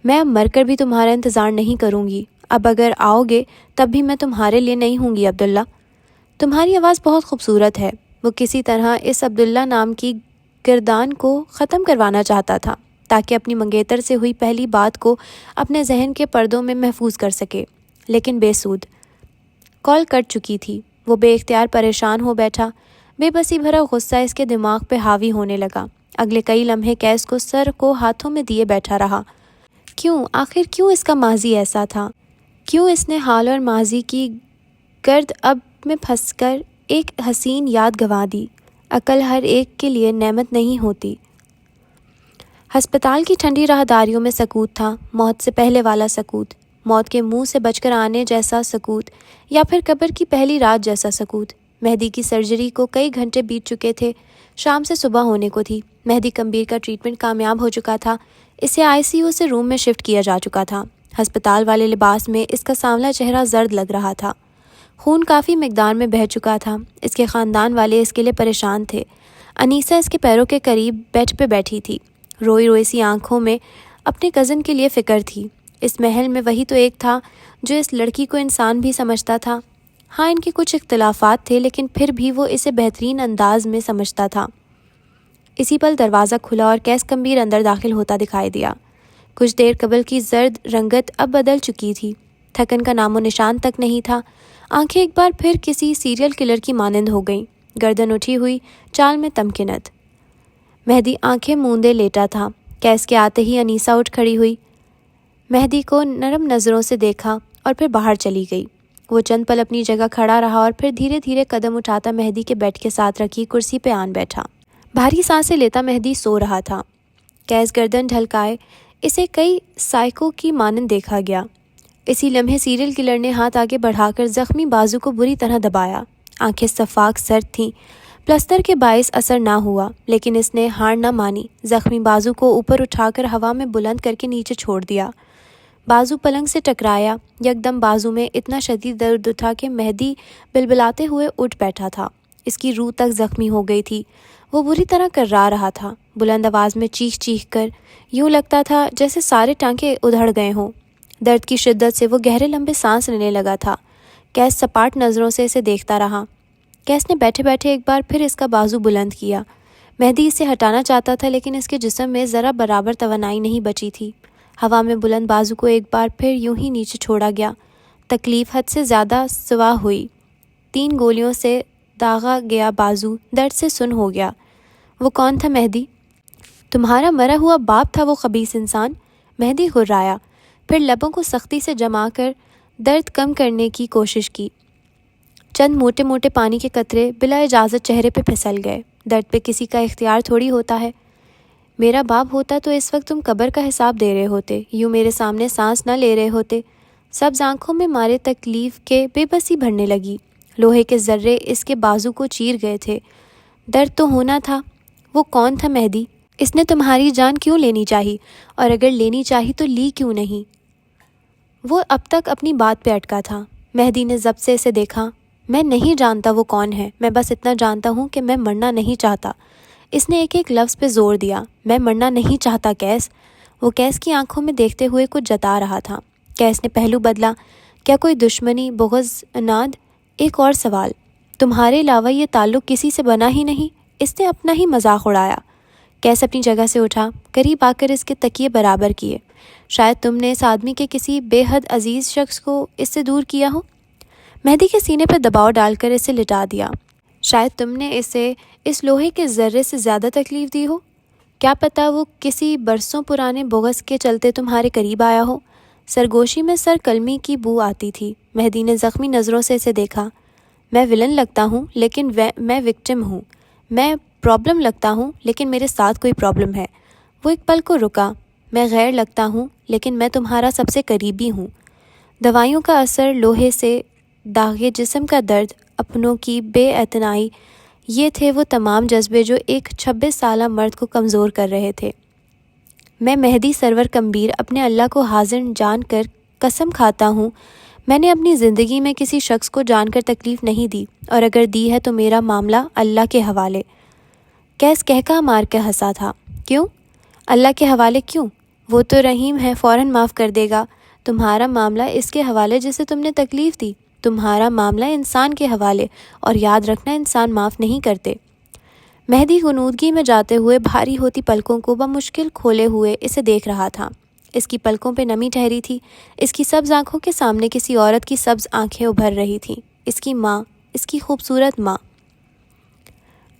میں اب مر کر بھی تمہارا انتظار نہیں کروں گی۔ اب اگر آؤ گے تب بھی میں تمہارے لیے نہیں ہوں گی عبداللہ۔ تمہاری آواز بہت خوبصورت ہے۔ وہ کسی طرح اس عبداللہ نام کی گردان کو ختم کروانا چاہتا تھا تاکہ اپنی منگیتر سے ہوئی پہلی بات کو اپنے ذہن کے پردوں میں محفوظ کر سکے، لیکن بے سود۔ کال کٹ چکی تھی۔ وہ بے اختیار پریشان ہو بیٹھا۔ بے بسی بھرا غصہ اس کے دماغ پہ حاوی ہونے لگا۔ اگلے کئی لمحے کیس کو سر کو ہاتھوں میں دیے بیٹھا رہا۔ آخر کیوں اس کا ماضی ایسا تھا؟ کیوں اس نے حال اور ماضی کی گرد اب میں پھنس کر ایک حسین یاد گنوا دی؟ عقل ہر ایک کے لیے نعمت نہیں ہوتی۔ ہسپتال کی ٹھنڈی راہداریوں میں سکوت تھا، موت سے پہلے والا سکوت، موت کے منہ سے بچ کر آنے جیسا سکوت، یا پھر قبر کی پہلی رات جیسا سکوت۔ مہدی کی سرجری کو کئی گھنٹے بیت چکے تھے، شام سے صبح ہونے کو تھی۔ مہدی کمبیر کا ٹریٹمنٹ کامیاب ہو چکا تھا۔ اسے ICU سے روم میں شفٹ کیا جا چکا تھا۔ ہسپتال والے لباس میں اس کا سانولا چہرہ زرد لگ رہا تھا۔ خون کافی مقدار میں بہہ چکا تھا۔ اس کے خاندان والے اس کے لیے پریشان تھے۔ انیسہ اس کے پیروں کے قریب بیڈ پہ بیٹھی تھی، روئی روئی سی آنکھوں میں اپنے کزن کے لیے فکر تھی۔ اس محل میں وہی تو ایک تھا جو اس لڑکی کو انسان بھی سمجھتا تھا۔ ہاں، ان کے کچھ اختلافات تھے، لیکن پھر بھی وہ اسے بہترین انداز میں سمجھتا تھا۔ اسی پل دروازہ کھلا اور کیس کمبیر اندر داخل ہوتا دکھائی دیا۔ کچھ دیر قبل کی زرد رنگت اب بدل چکی تھی، تھکن کا نام و نشان تک نہیں تھا۔ آنکھیں ایک بار پھر کسی سیریل کلر کی مانند ہو گئیں، گردن اٹھی ہوئی، چال میں تمکنت۔ مہدی آنکھیں موندے لیٹا تھا۔ کیس کے آتے ہی انیسہ اٹھ کھڑی ہوئی، مہدی کو نرم نظروں سے دیکھا اور پھر باہر چلی گئی۔ وہ چند پل اپنی جگہ کھڑا رہا اور پھر دھیرے دھیرے قدم اٹھاتا مہدی کے بیڈ کے ساتھ رکھی کرسی پہ آن بیٹھا۔ بھاری سانسیں لیتا مہدی سو رہا تھا۔ کیس گردن ڈھلکائے اسے کئی سائیکو کی مانند دیکھا گیا۔ اسی لمحے سیریل کلر نے ہاتھ آگے بڑھا کر زخمی بازو کو بری طرح دبایا۔ آنکھیں صفاق سرد تھیں، پلستر کے باعث اثر نہ ہوا، لیکن اس نے ہار نہ مانی۔ زخمی بازو کو اوپر اٹھا کر ہوا میں بلند کر کے نیچے چھوڑ دیا۔ بازو پلنگ سے ٹکرایا۔ یکدم بازو میں اتنا شدید درد اٹھا کہ مہدی بلبلاتے ہوئے اٹھ بیٹھا تھا۔ اس کی روح تک زخمی ہو گئی تھی۔ وہ بری طرح کررا رہا تھا، بلند آواز میں چیخ چیخ کر۔ یوں لگتا تھا جیسے سارے ٹانکے ادھڑ گئے ہوں۔ درد کی شدت سے وہ گہرے لمبے سانس لینے لگا تھا۔ کیس سپاٹ نظروں سے اسے دیکھتا رہا۔ کیس نے بیٹھے بیٹھے ایک بار پھر اس کا بازو بلند کیا۔ مہدی اسے ہٹانا چاہتا تھا، لیکن اس کے جسم میں ذرا برابر توانائی نہیں بچی تھی۔ ہوا میں بلند بازو کو ایک بار پھر یوں ہی نیچے چھوڑا گیا۔ تکلیف حد سے زیادہ سوا ہوئی۔ 3 گولیوں سے داغا گیا بازو درد سے سن ہو گیا۔ وہ کون تھا مہدی؟ تمہارا مرا ہوا باپ تھا وہ خبیث انسان۔ مہدی غرایا، پھر لبوں کو سختی سے جما کر درد کم کرنے کی کوشش کی۔ چند موٹے موٹے پانی کے قطرے بلا اجازت چہرے پہ پھسل گئے۔ درد پہ کسی کا اختیار تھوڑی ہوتا ہے۔ میرا باپ ہوتا تو اس وقت تم قبر کا حساب دے رہے ہوتے، یوں میرے سامنے سانس نہ لے رہے ہوتے۔ سبز آنکھوں میں مارے تکلیف کے بے بسی بھرنے لگی۔ لوہے کے ذرے اس کے بازو کو چیر گئے تھے۔ درد تو ہونا تھا۔ وہ کون تھا مہدی؟ اس نے تمہاری جان کیوں لینی چاہی؟ اور اگر لینی چاہی تو لی کیوں نہیں؟ وہ اب تک اپنی بات پہ اٹکا تھا۔ مہدی نے ضبط سے اسے دیکھا۔ میں نہیں جانتا وہ کون ہے، میں بس اتنا جانتا ہوں کہ میں مرنا نہیں چاہتا۔ اس نے ایک ایک لفظ پہ زور دیا۔ میں مرنا نہیں چاہتا کیس؟ وہ کیس کی آنکھوں میں دیکھتے ہوئے کچھ جتا رہا تھا۔ کیس نے پہلو بدلا۔ کیا کوئی دشمنی، بغض، اناد؟ ایک اور سوال، تمہارے علاوہ یہ تعلق کسی سے بنا ہی نہیں؟ اس نے اپنا ہی مذاق اڑایا۔ کیس اپنی جگہ سے اٹھا، قریب آ کر اس کے تکیے برابر کیے۔ شاید تم نے اس آدمی کے کسی بے حد عزیز شخص کو اس سے دور کیا ہو۔ مہدی کے سینے پر دباؤ ڈال کر اسے لٹا دیا۔ شاید تم نے اسے اس لوہے کے ذرے سے زیادہ تکلیف دی ہو۔ کیا پتہ وہ کسی برسوں پرانے بغض کے چلتے تمہارے قریب آیا ہو۔ سرگوشی میں سر قلمی کی بو آتی تھی۔ مہدی نے زخمی نظروں سے اسے دیکھا۔ میں ولن لگتا ہوں لیکن میں وکٹم ہوں۔ میں پرابلم لگتا ہوں لیکن میرے ساتھ کوئی پرابلم ہے۔ وہ ایک پل کو رکا۔ میں غیر لگتا ہوں لیکن میں تمہارا سب سے قریبی ہوں۔ دوائیوں کا اثر، لوہے سے داغے جسم کا درد، اپنوں کی بے اعتنائی، یہ تھے وہ تمام جذبے جو ایک 26 سالہ مرد کو کمزور کر رہے تھے۔ میں مہدی سرور کمبیر اپنے اللہ کو حاضر جان کر قسم کھاتا ہوں، میں نے اپنی زندگی میں کسی شخص کو جان کر تکلیف نہیں دی، اور اگر دی ہے تو میرا معاملہ اللہ کے حوالے۔ کیس کہکا مار کے ہنسا تھا۔ کیوں؟ اللہ کے حوالے کیوں؟ وہ تو رحیم ہے، فوراً معاف کر دے گا۔ تمہارا معاملہ اس کے حوالے جسے تم نے تکلیف دی۔ تمہارا معاملہ انسان کے حوالے، اور یاد رکھنا انسان معاف نہیں کرتے۔ مہدی غنودگی میں جاتے ہوئے بھاری ہوتی پلکوں کو بمشکل کھولے ہوئے اسے دیکھ رہا تھا۔ اس کی پلکوں پہ نمی ٹھہری تھی۔ اس کی سبز آنکھوں کے سامنے کسی عورت کی سبز آنکھیں ابھر رہی تھیں۔ اس کی ماں، اس کی خوبصورت ماں۔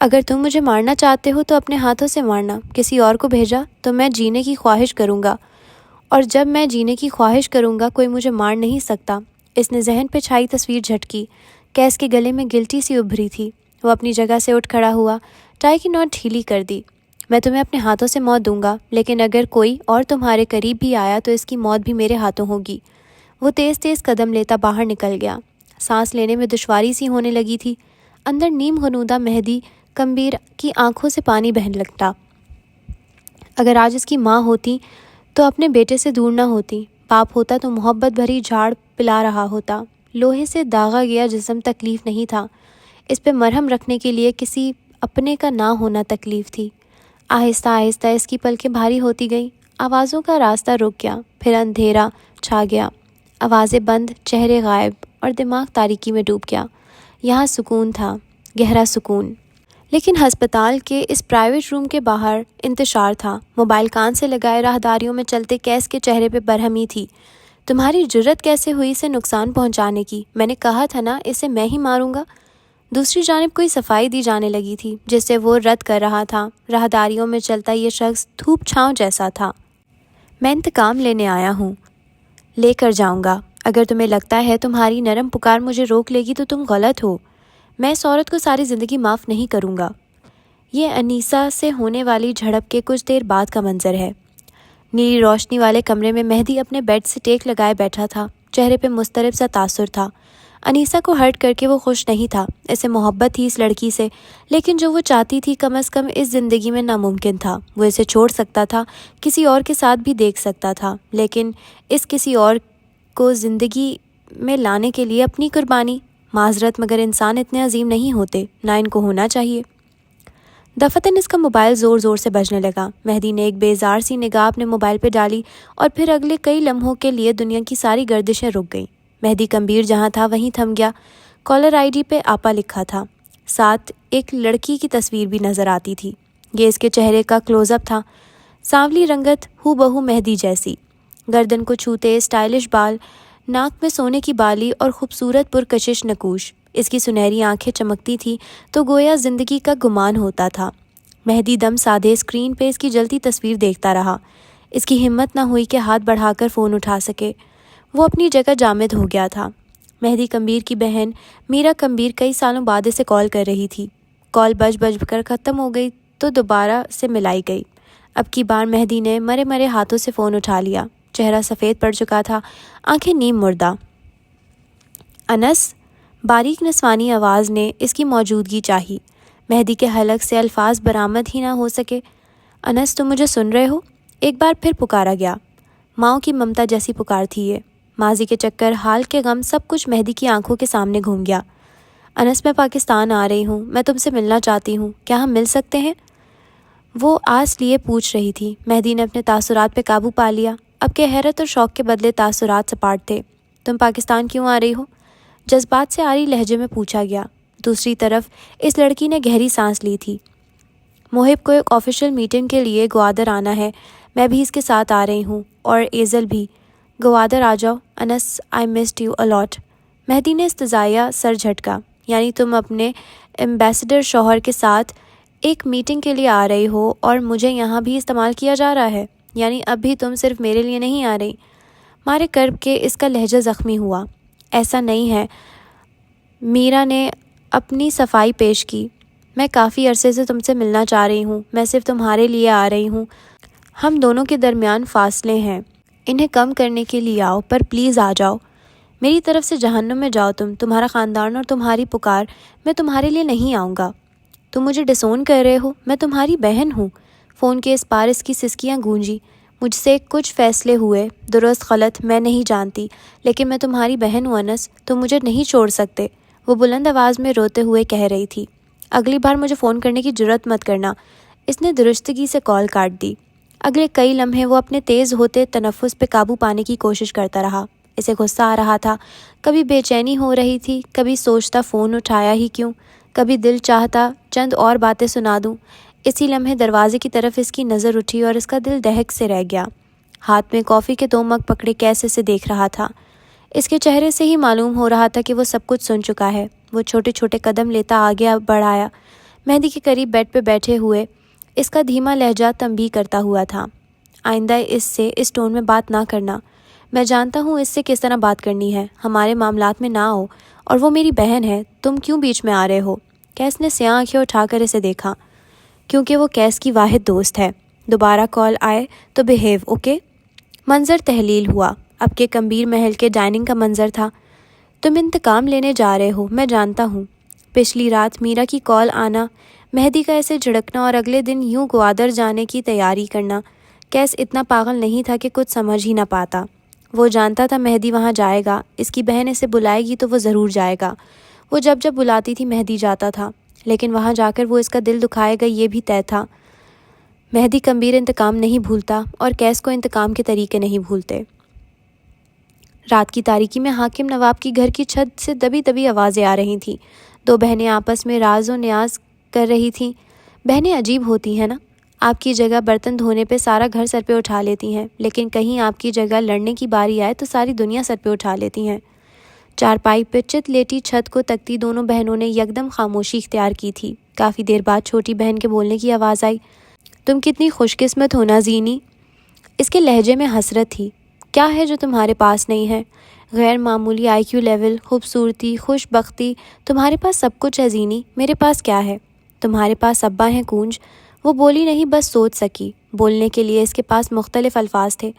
اگر تم مجھے مارنا چاہتے ہو تو اپنے ہاتھوں سے مارنا۔ کسی اور کو بھیجا تو میں جینے کی خواہش کروں گا، اور جب میں جینے کی خواہش کروں گا کوئی مجھے مار نہیں سکتا۔ اس نے ذہن پہ چھائی تصویر جھٹکی۔ کیس کے گلے میں گلٹی سی ابھری تھی۔ وہ اپنی جگہ سے اٹھ کھڑا ہوا، ٹائی کی نوٹ ڈھیلی کر دی۔ میں تمہیں اپنے ہاتھوں سے موت دوں گا، لیکن اگر کوئی اور تمہارے قریب بھی آیا تو اس کی موت بھی میرے ہاتھوں ہوگی۔ وہ تیز تیز قدم لیتا باہر نکل گیا۔ سانس لینے میں دشواری سی ہونے لگی تھی۔ اندر نیم غنودہ مہدی کمبیر کی آنکھوں سے پانی بہنے لگتا۔ اگر آج اس کی ماں ہوتی تو اپنے بیٹے سے دور نہ ہوتی، باپ ہوتا تو محبت بھری جھاڑ پلا رہا ہوتا۔ لوہے سے داغا گیا جسم تکلیف نہیں تھا، اس پہ مرہم رکھنے کے لیے کسی اپنے کا نہ ہونا تکلیف تھی۔ آہستہ آہستہ اس کی پلکیں بھاری ہوتی گئیں۔ آوازوں کا راستہ رک گیا، پھر اندھیرا چھا گیا۔ آوازیں بند، چہرے غائب، اور دماغ تاریکی میں ڈوب گیا۔ یہاں سکون تھا، گہرا سکون۔ لیکن ہسپتال کے اس پرائیویٹ روم کے باہر انتشار تھا۔ موبائل کان سے لگائے راہداریوں میں چلتے کیس کے چہرے پہ برہمی تھی۔ تمہاری جرت کیسے ہوئی اسے نقصان پہنچانے کی؟ میں نے کہا تھا نا اسے میں ہی ماروں گا۔ دوسری جانب کوئی صفائی دی جانے لگی تھی جسے وہ رد کر رہا تھا۔ راہداریوں میں چلتا یہ شخص دھوپ چھاؤں جیسا تھا۔ میں انتقام لینے آیا ہوں، لے کر جاؤں گا۔ اگر تمہیں لگتا ہے تمہاری نرم پکار مجھے روک لے گی تو تم غلط ہو۔ میں اس عورت کو ساری زندگی معاف نہیں کروں گا۔ یہ انیسہ سے ہونے والی جھڑپ کے کچھ دیر بعد کا منظر ہے۔ نیلی روشنی والے کمرے میں مہدی اپنے بیڈ سے ٹیک لگائے بیٹھا تھا۔ چہرے پہ مضطرب سا تاثر تھا۔ انیسہ کو ہرٹ کر کے وہ خوش نہیں تھا۔ اسے محبت تھی اس لڑکی سے، لیکن جو وہ چاہتی تھی کم از کم اس زندگی میں ناممکن تھا۔ وہ اسے چھوڑ سکتا تھا، کسی اور کے ساتھ بھی دیکھ سکتا تھا، لیکن اس کسی اور کو زندگی میں لانے کے لیے اپنی قربانی۔ معذرت، مگر انسان اتنے عظیم نہیں ہوتے، نہ ان کو ہونا چاہیے۔ دفتن اس کا موبائل زور زور سے بجنے لگا۔ مہدی نے ایک بیزار سی نگاہ اپنے موبائل پہ ڈالی، اور پھر اگلے کئی لمحوں کے لیے دنیا کی ساری گردشیں رک گئیں۔ مہدی کمبیر جہاں تھا وہیں تھم گیا۔ کالر آئی ڈی پہ آپا لکھا تھا، ساتھ ایک لڑکی کی تصویر بھی نظر آتی تھی۔ یہ اس کے چہرے کا کلوز اپ تھا۔ سانولی رنگت، ہو بہو مہدی جیسی، گردن کو چھوتے اسٹائلش بال، ناک میں سونے کی بالی اور خوبصورت پرکشش نکوش۔ اس کی سنہری آنکھیں چمکتی تھی تو گویا زندگی کا گمان ہوتا تھا۔ مہدی دم سادھے اسکرین پہ اس کی جلتی تصویر دیکھتا رہا۔ اس کی ہمت نہ ہوئی کہ ہاتھ بڑھا کر فون اٹھا سکے۔ وہ اپنی جگہ جامد ہو گیا تھا۔ مہدی کمبیر کی بہن میرا کمبیر کئی سالوں بعد اسے کال کر رہی تھی۔ کال بج کر ختم ہو گئی تو دوبارہ سے ملائی گئی۔ اب کی بار مہدی نے مرے مرے ہاتھوں سے فون اٹھا لیا۔ چہرہ سفید پڑ چکا تھا، آنکھیں نیم مردہ۔ انس، باریک نسوانی آواز نے اس کی موجودگی چاہی۔ مہدی کے حلق سے الفاظ برآمد ہی نہ ہو سکے۔ انس، تم مجھے سن رہے ہو؟ ایک بار پھر پکارا گیا۔ ماؤں کی ممتا جیسی پکار تھی یہ۔ ماضی کے چکر، حال کے غم، سب کچھ مہدی کی آنکھوں کے سامنے گھوم گیا۔ انس، میں پاکستان آ رہی ہوں، میں تم سے ملنا چاہتی ہوں، کیا ہم مل سکتے ہیں؟ وہ آس لیے پوچھ رہی تھی۔ مہدی نے اپنے تاثرات پہ قابو پا لیا۔ اب کہ حیرت اور شوق کے بدلے تاثرات سپاٹ تھے۔ تم پاکستان کیوں آ رہی ہو؟ جذبات سے آری لہجے میں پوچھا گیا۔ دوسری طرف اس لڑکی نے گہری سانس لی تھی۔ محب کو ایک آفیشیل میٹنگ کے لیے گوادر آنا ہے، میں بھی اس کے ساتھ آ رہی ہوں، اور ایزل بھی۔ گوادر آ جاؤ انس، آئی مسڈ یو الاٹ۔ مہدی نے استزائیہ سر جھٹکا۔ یعنی تم اپنے ایمبیسڈر شوہر کے ساتھ ایک میٹنگ کے لیے آ رہی ہو اور مجھے یہاں بھی استعمال کیا جا رہا ہے؟ یعنی اب بھی تم صرف میرے لیے نہیں آ رہی؟ مارے کرب کے اس کا لہجہ زخمی ہوا۔ ایسا نہیں ہے، میرا نے اپنی صفائی پیش کی۔ میں کافی عرصے سے تم سے ملنا چاہ رہی ہوں، میں صرف تمہارے لیے آ رہی ہوں۔ ہم دونوں کے درمیان فاصلے ہیں، انہیں کم کرنے کے لیے آؤ، پر پلیز آ جاؤ۔ میری طرف سے جہنم میں جاؤ تمہارا خاندان اور تمہاری پکار، میں تمہارے لیے نہیں آؤں گا۔ تم مجھے ڈسون کر رہے ہو، میں تمہاری بہن ہوں۔ فون کے اس پار اس کی سسکیاں گونجی۔ مجھ سے کچھ فیصلے ہوئے، درست غلط میں نہیں جانتی، لیکن میں تمہاری بہن ہوں انس، تم مجھے نہیں چھوڑ سکتے۔ وہ بلند آواز میں روتے ہوئے کہہ رہی تھی۔ اگلی بار مجھے فون کرنے کی جرأت مت کرنا۔ اس نے درستگی سے کال کاٹ دی۔ اگلے کئی لمحے وہ اپنے تیز ہوتے تنفس پہ قابو پانے کی کوشش کرتا رہا۔ اسے غصہ آ رہا تھا، کبھی بے چینی ہو رہی تھی، کبھی سوچتا فون اٹھایا ہی کیوں، کبھی دل چاہتا چند اور باتیں سنا دوں۔ اسی لمحے دروازے کی طرف اس کی نظر اٹھی اور اس کا دل دہک سے رہ گیا۔ ہاتھ میں کافی کے 2 مگ پکڑے کیسے سے دیکھ رہا تھا۔ اس کے چہرے سے ہی معلوم ہو رہا تھا کہ وہ سب کچھ سن چکا ہے۔ وہ چھوٹے چھوٹے قدم لیتا آگے بڑھایا۔ مہدی کے قریب بیڈ پہ بیٹھے ہوئے اس کا دھیما لہجہ تنبیہ کرتا ہوا تھا۔ آئندہ اس سے اس ٹون میں بات نہ کرنا۔ میں جانتا ہوں اس سے کس طرح بات کرنی ہے، ہمارے معاملات میں نہ آؤ، اور وہ میری بہن ہے، تم کیوں بیچ میں آ رہے ہو؟ کیس نے سیاہ آنکھیں اٹھا کر اسے دیکھا۔ کیونکہ وہ کیس کی واحد دوست ہے۔ دوبارہ کال آئے تو بہیو، اوکے؟ منظر تحلیل ہوا۔ اب کے کمبیر محل کے ڈائننگ کا منظر تھا۔ تم انتقام لینے جا رہے ہو، میں جانتا ہوں۔ پچھلی رات میرا کی کال آنا، مہدی کا ایسے جھڑکنا اور اگلے دن یوں گوادر جانے کی تیاری کرنا۔ کیس اتنا پاگل نہیں تھا کہ کچھ سمجھ ہی نہ پاتا۔ وہ جانتا تھا مہدی وہاں جائے گا، اس کی بہن اسے بلائے گی تو وہ ضرور جائے گا۔ وہ جب جب بلاتی تھی مہدی جاتا تھا، لیکن وہاں جا کر وہ اس کا دل دکھائے گا یہ بھی طے تھا۔ مہدی کمبیر انتقام نہیں بھولتا، اور کیس کو انتقام کے طریقے نہیں بھولتے۔ رات کی تاریکی میں حاکم نواب کی گھر کی چھت سے دبی دبی آوازیں آ رہی تھیں۔ 2 بہنیں آپس میں راز و نیاز کر رہی تھیں۔ بہنیں عجیب ہوتی ہیں نا، آپ کی جگہ برتن دھونے پہ سارا گھر سر پہ اٹھا لیتی ہیں، لیکن کہیں آپ کی جگہ لڑنے کی باری آئے تو ساری دنیا سر پہ اٹھا لیتی ہیں۔ چارپائی پہ چت لیٹی چھت کو تکتی دونوں بہنوں نے یکدم خاموشی اختیار کی تھی۔ کافی دیر بعد چھوٹی بہن کے بولنے کی آواز آئی، تم کتنی خوش قسمت ہو نا زینی۔ اس کے لہجے میں حسرت تھی۔ کیا ہے جو تمہارے پاس نہیں ہے؟ غیر معمولی آئی کیو لیول، خوبصورتی، خوش بختی، تمہارے پاس سب کچھ ہے زینی، میرے پاس کیا ہے؟ تمہارے پاس ابا ہیں کونج۔ وہ بولی نہیں، بس سوچ سکی۔ بولنے کے لیے اس کے پاس مختلف الفاظ تھے۔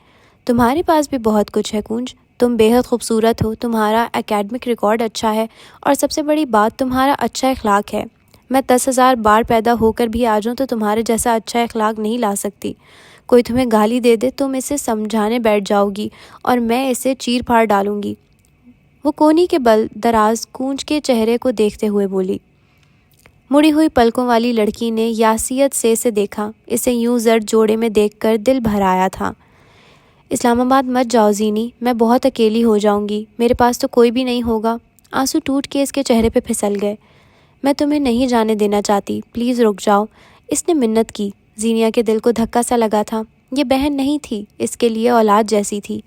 تمہارے پاس بھی بہت کچھ ہے کونج، تم بے حد خوبصورت ہو، تمہارا اکیڈمک ریکارڈ اچھا ہے، اور سب سے بڑی بات تمہارا اچھا اخلاق ہے۔ میں 10,000 بار پیدا ہو کر بھی آ جاؤں تو تمہارے جیسا اچھا اخلاق نہیں لا سکتی۔ کوئی تمہیں گالی دے دے تم اسے سمجھانے بیٹھ جاؤ گی اور میں اسے چیر پھاڑ ڈالوں گی۔ وہ کونی کے بل دراز کونج کے چہرے کو دیکھتے ہوئے بولی۔ مڑی ہوئی پلکوں والی لڑکی نے یاسیت سے اسے دیکھا۔ اسے یوں زرد جوڑے میں دیکھ کر دل بھر آیا تھا۔ اسلام آباد مت جاؤ زینی، میں بہت اکیلی ہو جاؤں گی، میرے پاس تو کوئی بھی نہیں ہوگا۔ آنسو ٹوٹ کے اس کے چہرے پہ پھسل گئے۔ میں تمہیں نہیں جانے دینا چاہتی، پلیز رک جاؤ، اس نے منت کی۔ زینیا کے دل کو دھکا سا لگا تھا۔ یہ بہن نہیں تھی، اس کے لیے اولاد جیسی تھی۔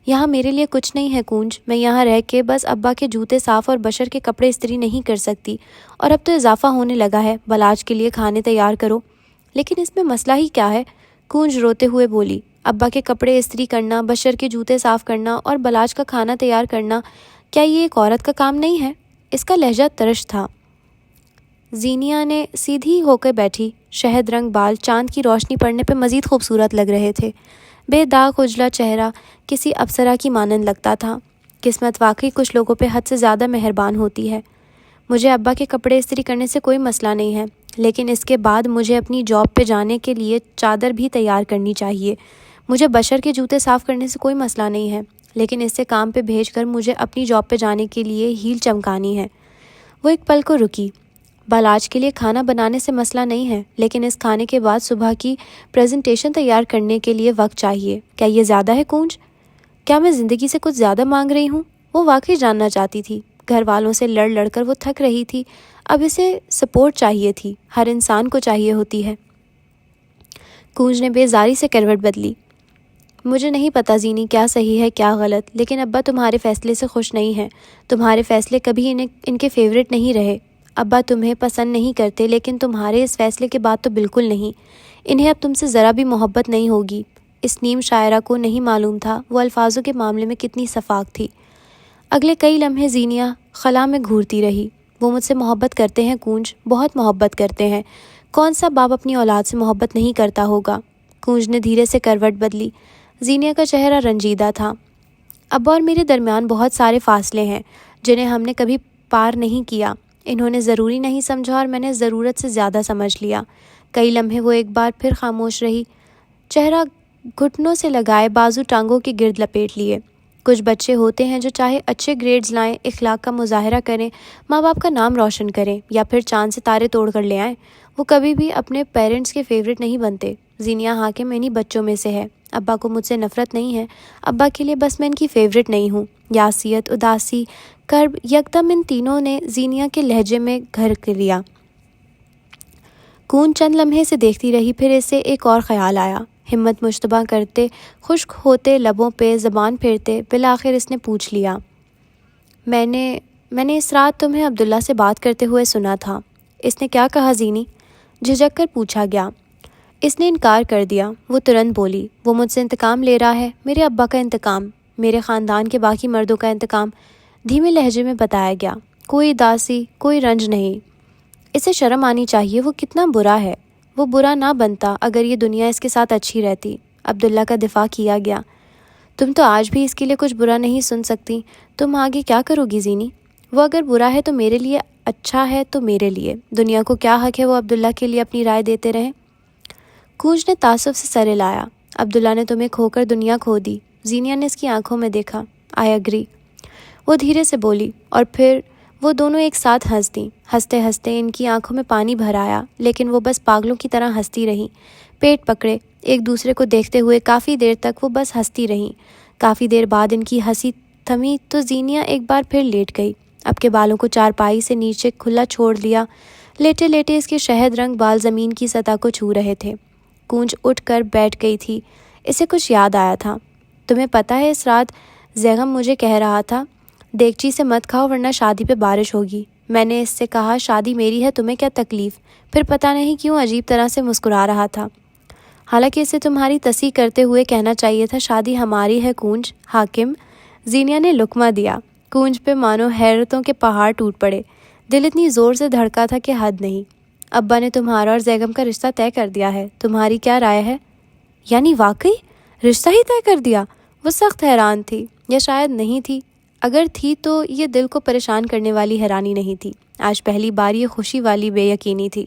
یہاں میرے لیے کچھ نہیں ہے کونج، میں یہاں رہ کے بس ابا کے جوتے صاف اور بشر کے کپڑے استری نہیں کر سکتی، اور اب تو اضافہ ہونے لگا ہے، بلاج کے لیے کھانے تیار کرو۔ لیکن اس میں مسئلہ ہی کیا ہے؟ کونج روتے ہوئے بولی۔ ابا کے کپڑے استری کرنا، بشر کے جوتے صاف کرنا اور بلاج کا کھانا تیار کرنا، کیا یہ ایک عورت کا کام نہیں ہے؟ اس کا لہجہ ترش تھا۔ زینیا نے سیدھی ہو کر بیٹھی۔ شہد رنگ بال چاند کی روشنی پڑنے پہ مزید خوبصورت لگ رہے تھے۔ بے داغ اجلا چہرہ کسی اپسرا کی مانند لگتا تھا۔ قسمت واقعی کچھ لوگوں پہ حد سے زیادہ مہربان ہوتی ہے۔ مجھے ابا کے کپڑے استری کرنے سے کوئی مسئلہ نہیں ہے، لیکن اس کے بعد مجھے اپنی جاب پہ جانے کے لیے چادر بھی تیار کرنی چاہیے۔ مجھے بشر کے جوتے صاف کرنے سے کوئی مسئلہ نہیں ہے، لیکن اس سے کام پہ بھیج کر مجھے اپنی جاب پہ جانے کے لیے ہیل چمکانی ہے۔ وہ ایک پل کو رکی۔ بالاج کے لیے کھانا بنانے سے مسئلہ نہیں ہے، لیکن اس کھانے کے بعد صبح کی پریزنٹیشن تیار کرنے کے لیے وقت چاہیے۔ کیا یہ زیادہ ہے کونج؟ کیا میں زندگی سے کچھ زیادہ مانگ رہی ہوں؟ وہ واقعی جاننا چاہتی تھی۔ گھر والوں سے لڑ لڑ کر وہ تھک رہی تھی، اب اسے سپورٹ چاہیے تھی، ہر انسان کو چاہیے ہوتی ہے۔ کونج نے بیزاری سے کروٹ بدلی۔ مجھے نہیں پتہ زینی کیا صحیح ہے کیا غلط، لیکن ابا تمہارے فیصلے سے خوش نہیں ہیں۔ تمہارے فیصلے کبھی ان کے فیورٹ نہیں رہے۔ ابا تمہیں پسند نہیں کرتے، لیکن تمہارے اس فیصلے کے بعد تو بالکل نہیں۔ انہیں اب تم سے ذرا بھی محبت نہیں ہوگی۔ اس نیم شاعرہ کو نہیں معلوم تھا وہ الفاظوں کے معاملے میں کتنی شفاف تھی۔ اگلے کئی لمحے زینیہ خلا میں گھورتی رہی۔ وہ مجھ سے محبت کرتے ہیں کونج، بہت محبت کرتے ہیں۔ کون سا باپ اپنی اولاد سے محبت نہیں کرتا ہوگا؟ کونج نے دھیرے سے کروٹ بدلی۔ زینیہ کا چہرہ رنجیدہ تھا۔ ابا اور میرے درمیان بہت سارے فاصلے ہیں جنہیں ہم نے کبھی پار نہیں کیا۔ انہوں نے ضروری نہیں سمجھا اور میں نے ضرورت سے زیادہ سمجھ لیا۔ کئی لمحے وہ ایک بار پھر خاموش رہی، چہرہ گھٹنوں سے لگائے، بازو ٹانگوں کے گرد لپیٹ لیے۔ کچھ بچے ہوتے ہیں جو چاہے اچھے گریڈز لائیں، اخلاق کا مظاہرہ کریں، ماں باپ کا نام روشن کریں یا پھر چاند سے تارے توڑ کر لے آئیں، وہ کبھی بھی اپنے پیرنٹس کے فیورٹ نہیں بنتے۔ زینیہ حاکم انہی بچوں میں سے ہے۔ ابا کو مجھ سے نفرت نہیں ہے، ابا کے لیے بس میں ان کی فیورٹ نہیں ہوں۔ یاسیت، اداسی، کرب، یکدم ان تینوں نے زینیہ کے لہجے میں گھر کر لیا۔ کون چند لمحے سے دیکھتی رہی، پھر اسے ایک اور خیال آیا۔ ہمت مشتبہ کرتے، خشک ہوتے لبوں پہ زبان پھیرتے، بالآخر اس نے پوچھ لیا، میں نے اس رات تمہیں عبداللہ سے بات کرتے ہوئے سنا تھا۔ اس نے کیا کہا زینی؟ جھجک کر پوچھا گیا۔ اس نے انکار کر دیا۔ وہ ترنت بولی، وہ مجھ سے انتقام لے رہا ہے، میرے ابا کا انتقام، میرے خاندان کے باقی مردوں کا انتقام۔ دھیمے لہجے میں بتایا گیا، کوئی اداسی، کوئی رنج نہیں۔ اسے شرم آنی چاہیے، وہ کتنا برا ہے۔ وہ برا نہ بنتا اگر یہ دنیا اس کے ساتھ اچھی رہتی۔ عبداللہ کا دفاع کیا گیا۔ تم تو آج بھی اس کے لیے کچھ برا نہیں سن سکتی، تم آگے کیا کرو گی زینی؟ وہ اگر برا ہے تو میرے لیے، اچھا ہے تو میرے لیے۔ دنیا کو کیا حق ہے وہ عبداللہ کے لیے اپنی رائے دیتے رہیں؟ کونج نے تعصب سے سر ہلایا۔ عبداللہ نے تمہیں کھو کر دنیا کھو دی۔ زینیہ نے اس کی آنکھوں میں دیکھا۔ آئی اگری، وہ دھیرے سے بولی، اور پھر وہ دونوں ایک ساتھ ہنس دیں۔ ہنستے ہنستے ان کی آنکھوں میں پانی بھر آیا، لیکن وہ بس پاگلوں کی طرح ہنستی رہیں، پیٹ پکڑے، ایک دوسرے کو دیکھتے ہوئے۔ کافی دیر تک وہ بس ہنستی رہیں۔ کافی دیر بعد ان کی ہنسی تھمی تو زینیہ ایک بار پھر لیٹ گئی، اب کے بالوں کو چارپائی سے نیچے کھلا چھوڑ دیا۔ لیٹے لیٹے اس کے شہد رنگ بال زمین کی سطح کو چھو رہے تھے۔ کونج اٹھ کر بیٹھ گئی تھی۔ اسے کچھ یاد آیا تھا۔ تمہیں پتہ ہے اس رات زیغم مجھے کہہ رہا تھا، دیگچی سے مت کھاؤ ورنہ شادی پہ بارش ہوگی۔ میں نے اس سے کہا، شادی میری ہے، تمہیں کیا تکلیف؟ پھر پتہ نہیں کیوں عجیب طرح سے مسکرا رہا تھا۔ حالانکہ اسے تمہاری تصحیح کرتے ہوئے کہنا چاہیے تھا، شادی ہماری ہے کونج حاکم۔ زینیہ نے لقمہ دیا۔ کونج پہ مانو حیرتوں کے پہاڑ ٹوٹ پڑے۔ دل اتنی زور سے دھڑکا تھا کہ حد نہیں۔ ابا نے تمہارا اور زیغم کا رشتہ طے کر دیا ہے، تمہاری کیا رائے ہے؟ یعنی واقعی رشتہ ہی طے کر دیا؟ وہ سخت حیران تھی، یا شاید نہیں تھی۔ اگر تھی تو یہ دل کو پریشان کرنے والی حیرانی نہیں تھی، آج پہلی بار یہ خوشی والی بے یقینی تھی۔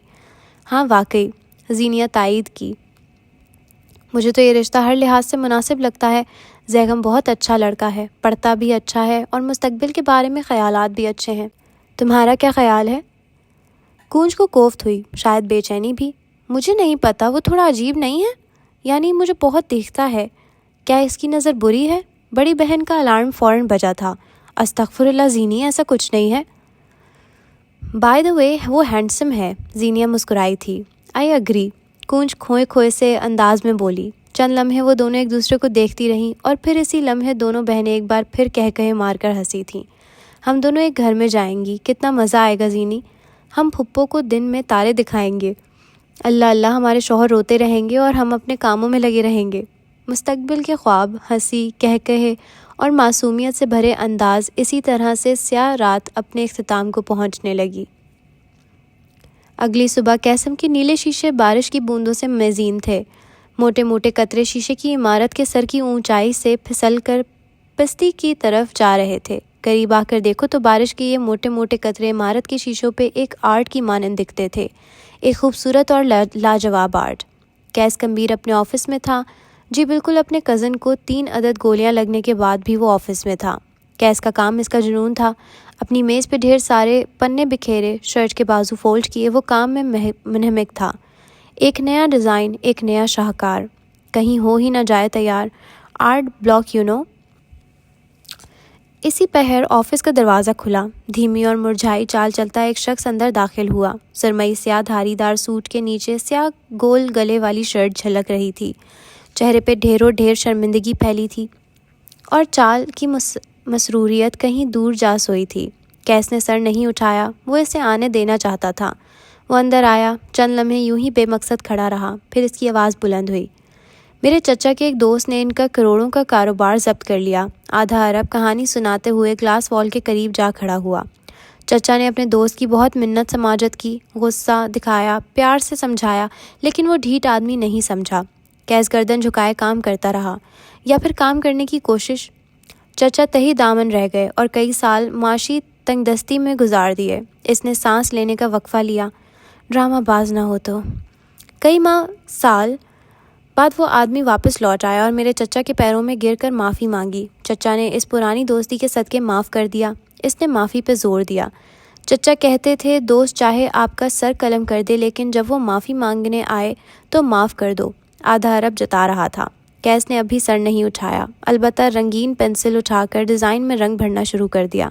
ہاں واقعی، زینیہ تائید کی۔ مجھے تو یہ رشتہ ہر لحاظ سے مناسب لگتا ہے۔ زیغم بہت اچھا لڑکا ہے، پڑھتا بھی اچھا ہے اور مستقبل کے بارے میں خیالات بھی اچھے ہیں۔ تمہارا کیا خیال ہے؟ کونج کو کوفت ہوئی، شاید بے چینی بھی۔ مجھے نہیں پتا، وہ تھوڑا عجیب نہیں ہے؟ یعنی مجھے بہت دیکھتا ہے۔ کیا اس کی نظر بری ہے؟ بڑی بہن کا الارم فوراً بجا تھا۔ استغفر اللہ زینی، ایسا کچھ نہیں ہے۔ بائی دا وے وہ ہینڈسم ہے۔ زینیہ مسکرائی تھی۔ آئی اگری، کونج کھوئے کھوئے سے انداز میں بولی۔ چند لمحے وہ دونوں ایک دوسرے کو دیکھتی رہیں، اور پھر اسی لمحے دونوں بہنیں ایک بار پھر کہے مار کر ہنسی تھیں۔ ہم دونوں ایک گھر میں جائیں گی، کتنا مزہ آئے گا زینی۔ ہم پھپھو کو دن میں تارے دکھائیں گے۔ اللہ اللہ، ہمارے شوہر روتے رہیں گے اور ہم اپنے کاموں میں لگے رہیں گے۔ مستقبل کے خواب، ہنسی، کہے اور معصومیت سے بھرے انداز، اسی طرح سے سیاہ رات اپنے اختتام کو پہنچنے لگی۔ اگلی صبح قاسم کے نیلے شیشے بارش کی بوندوں سے مزین تھے۔ موٹے موٹے قطرے شیشے کی عمارت کے سر کی اونچائی سے پھسل کر پستی کی طرف جا رہے تھے۔ قریب آ کر دیکھو تو بارش کے یہ موٹے موٹے قطرے عمارت کے شیشوں پہ ایک آرٹ کی مانند دکھتے تھے، ایک خوبصورت اور لاجواب آرٹ۔ قیس کمبیر اپنے آفس میں تھا، جی بالکل، اپنے کزن کو 3 عدد گولیاں لگنے کے بعد بھی وہ آفس میں تھا۔ قیس کا کام اس کا جنون تھا۔ اپنی میز پہ ڈھیر سارے پنے بکھیرے، شرٹ کے بازو فولڈ کیے، وہ کام میں منہمک تھا۔ ایک نیا ڈیزائن، ایک نیا شاہکار، کہیں ہو ہی نہ جائے تیار۔ آرٹ بلاک اسی پہر آفس کا دروازہ کھلا۔ دھیمی اور مرجھائی چال چلتا ایک شخص اندر داخل ہوا۔ سرمئی سیاہ دھاری دار سوٹ کے نیچے سیاہ گول گلے والی شرٹ جھلک رہی تھی۔ چہرے پہ ڈھیر شرمندگی پھیلی تھی اور چال کی مسروریت کہیں دور جا سوئی تھی۔ قیس نے سر نہیں اٹھایا، وہ اسے آنے دینا چاہتا تھا۔ وہ اندر آیا، چند لمحے یوں ہی بے مقصد کھڑا رہا، پھر اس کی آواز بلند ہوئی۔ میرے چچا کے ایک دوست نے ان کا کروڑوں کا کاروبار ضبط کر لیا۔ آدھا عرب کہانی سناتے ہوئے گلاس وال کے قریب جا کھڑا ہوا۔ چچا نے اپنے دوست کی بہت منت سماجت کی، غصہ دکھایا، پیار سے سمجھایا، لیکن وہ ڈھیٹ آدمی نہیں سمجھا۔ قیس گردن جھکائے کام کرتا رہا، یا پھر کام کرنے کی کوشش۔ چچا تہی دامن رہ گئے اور کئی سال معاشی تنگ دستی میں گزار دیے۔ اس نے سانس لینے کا وقفہ لیا۔ ڈرامہ باز نہ ہو تو۔ کئی سال بعد وہ آدمی واپس لوٹ آیا اور میرے چچا کے پیروں میں گر کر معافی مانگی۔ چچا نے اس پرانی دوستی کے صدقے معاف کر دیا۔ اس نے معافی پہ زور دیا۔ چچا کہتے تھے دوست چاہے آپ کا سر قلم کر دے، لیکن جب وہ معافی مانگنے آئے تو معاف کر دو۔ آدھا عرب جتا رہا تھا۔ قیس نے ابھی سر نہیں اٹھایا، البتہ رنگین پنسل اٹھا کر ڈیزائن میں رنگ بھرنا شروع کر دیا۔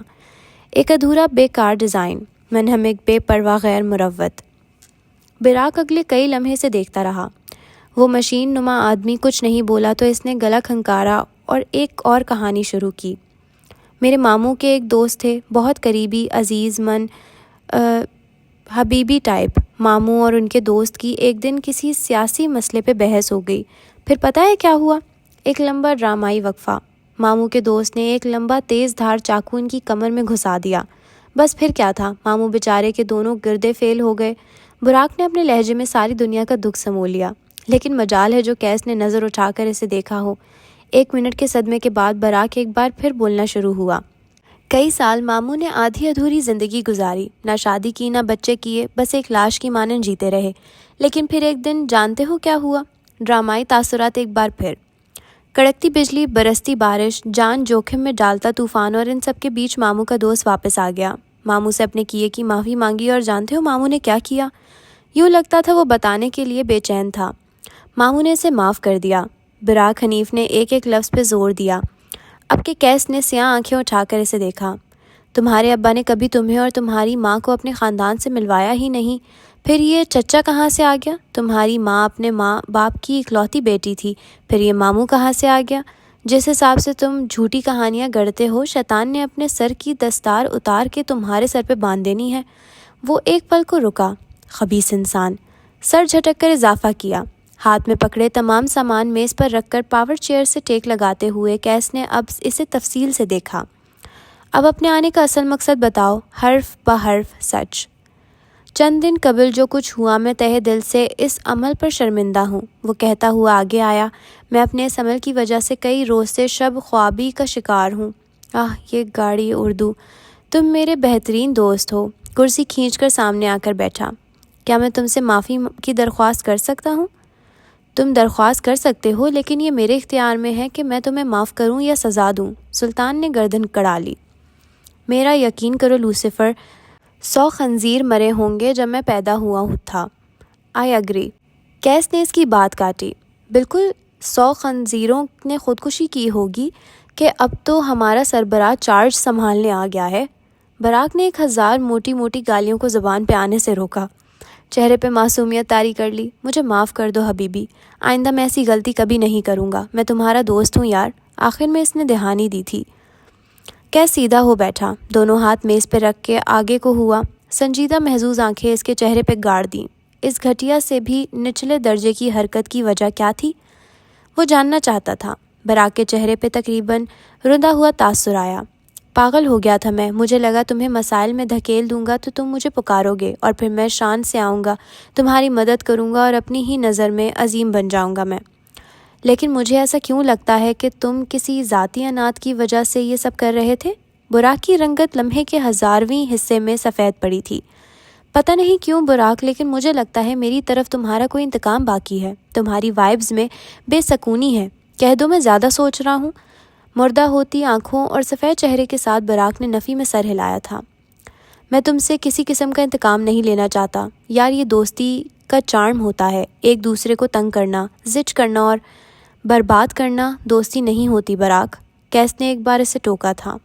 ایک ادھورا بے کار ڈیزائن، منہمک، بے پرواہ، غیر مروت۔ براق اگلے کئی لمحے سے دیکھتا رہا۔ وہ مشین نما آدمی کچھ نہیں بولا تو اس نے گلا کھنکارا اور ایک اور کہانی شروع کی۔ میرے ماموں کے ایک دوست تھے، بہت قریبی، عزیز من، حبیبی ٹائپ۔ ماموں اور ان کے دوست کی ایک دن کسی سیاسی مسئلے پہ بحث ہو گئی۔ پھر پتہ ہے کیا ہوا؟ ایک لمبا ڈرامائی وقفہ۔ ماموں کے دوست نے ایک لمبا تیز دھار چاقو ان کی کمر میں گھسا دیا۔ بس پھر کیا تھا، ماموں بیچارے کے دونوں گردے فیل ہو گئے۔ براق نے اپنے لہجے میں ساری دنیا کا دکھ سمو لیا، لیکن مجال ہے جو قیس نے نظر اٹھا کر اسے دیکھا ہو۔ 1 منٹ کے صدمے کے بعد براق ایک بار پھر بولنا شروع ہوا۔ کئی سال ماموں نے آدھی ادھوری زندگی گزاری، نہ شادی کی نہ بچے کیے، بس ایک لاش کی مانند جیتے رہے۔ لیکن پھر ایک دن جانتے ہو کیا ہوا؟ ڈرامائی تاثرات ایک بار پھر۔ کڑکتی بجلی، برستی بارش، جان جوکھم میں ڈالتا طوفان، اور ان سب کے بیچ ماموں کا دوست واپس آ گیا۔ ماموں سے اپنے کیے کی معافی مانگی، اور جانتے ہو ماموں نے کیا کیا؟ یوں لگتا تھا وہ بتانے کے لیے بے چین تھا۔ ماموں نے اسے معاف کر دیا۔ براق حنیف نے ایک ایک لفظ پہ زور دیا۔ اب کہ قیس نے سیاہ آنکھیں اٹھا کر اسے دیکھا۔ تمہارے ابا نے کبھی تمہیں اور تمہاری ماں کو اپنے خاندان سے ملوایا ہی نہیں، پھر یہ چچا کہاں سے آ گیا؟ تمہاری ماں اپنے ماں باپ کی اکلوتی بیٹی تھی، پھر یہ ماموں کہاں سے آ گیا؟ جس حساب سے تم جھوٹی کہانیاں گڑھتے ہو، شیطان نے اپنے سر کی دستار اتار کے تمہارے سر پہ باندھ دینی ہے۔ وہ ایک پل کو رکا، خبیث انسان، سر جھٹک کر اضافہ کیا۔ ہاتھ میں پکڑے تمام سامان میز پر رکھ کر پاور چیئر سے ٹیک لگاتے ہوئے قیس نے اب اسے تفصیل سے دیکھا۔ اب اپنے آنے کا اصل مقصد بتاؤ، حرف بحرف سچ۔ چند دن قبل جو کچھ ہوا، میں تہہ دل سے اس عمل پر شرمندہ ہوں، وہ کہتا ہوا آگے آیا۔ میں اپنے اس عمل کی وجہ سے کئی روز سے شب خوابی کا شکار ہوں۔ یہ گاڑی اردو، تم میرے بہترین دوست ہو۔ کرسی کھینچ کر سامنے آ کر بیٹھا۔ کیا میں تم سے معافی کی درخواست کر سکتا ہوں؟ تم درخواست کر سکتے ہو، لیکن یہ میرے اختیار میں ہے کہ میں تمہیں معاف کروں یا سزا دوں۔ سلطان نے گردن کڑا لی۔ میرا یقین کرو لوسیفر، 100 خنزیر مرے ہوں گے جب میں پیدا ہوا تھا۔ I agree. قیس نے اس کی بات کاٹی۔ بالکل 100 خنزیروں نے خودکشی کی ہوگی کہ اب تو ہمارا سربراہ چارج سنبھالنے آ گیا ہے۔ براق نے 1000 موٹی موٹی گالیوں کو زبان پہ آنے سے روکا۔ چہرے پہ معصومیت طاری کر لی۔ مجھے معاف کر دو حبیبی، آئندہ میں ایسی غلطی کبھی نہیں کروں گا۔ میں تمہارا دوست ہوں یار۔ آخر میں اس نے دہانی دی تھی۔ قیس سیدھا ہو بیٹھا، دونوں ہاتھ میز پہ رکھ کے آگے کو ہوا۔ سنجیدہ محظوظ آنکھیں اس کے چہرے پہ گاڑ دیں۔ اس گھٹیا سے بھی نچلے درجے کی حرکت کی وجہ کیا تھی؟ وہ جاننا چاہتا تھا۔ براق کے چہرے پہ تقریباً رندا ہوا تاثر آیا۔ پاگل ہو گیا تھا میں، مجھے لگا تمہیں مسائل میں دھکیل دوں گا تو تم مجھے پکارو گے اور پھر میں شان سے آؤں گا، تمہاری مدد کروں گا اور اپنی ہی نظر میں عظیم بن جاؤں گا میں۔ لیکن مجھے ایسا کیوں لگتا ہے کہ تم کسی ذاتی انات کی وجہ سے یہ سب کر رہے تھے؟ براق کی رنگت لمحے کے 1000ویں حصے میں سفید پڑی تھی۔ پتہ نہیں کیوں براق، لیکن مجھے لگتا ہے میری طرف تمہارا کوئی انتقام باقی ہے، تمہاری وائبز میں بے سکونی ہے۔ کہہ دو میں زیادہ سوچ رہا ہوں؟ مردہ ہوتی آنکھوں اور سفید چہرے کے ساتھ براق نے نفی میں سر ہلایا تھا۔ میں تم سے کسی قسم کا انتقام نہیں لینا چاہتا یار، یہ دوستی کا چارم ہوتا ہے، ایک دوسرے کو تنگ کرنا، زچ کرنا اور برباد کرنا دوستی نہیں ہوتی براق، کیس نے ایک بار اسے ٹوکا تھا۔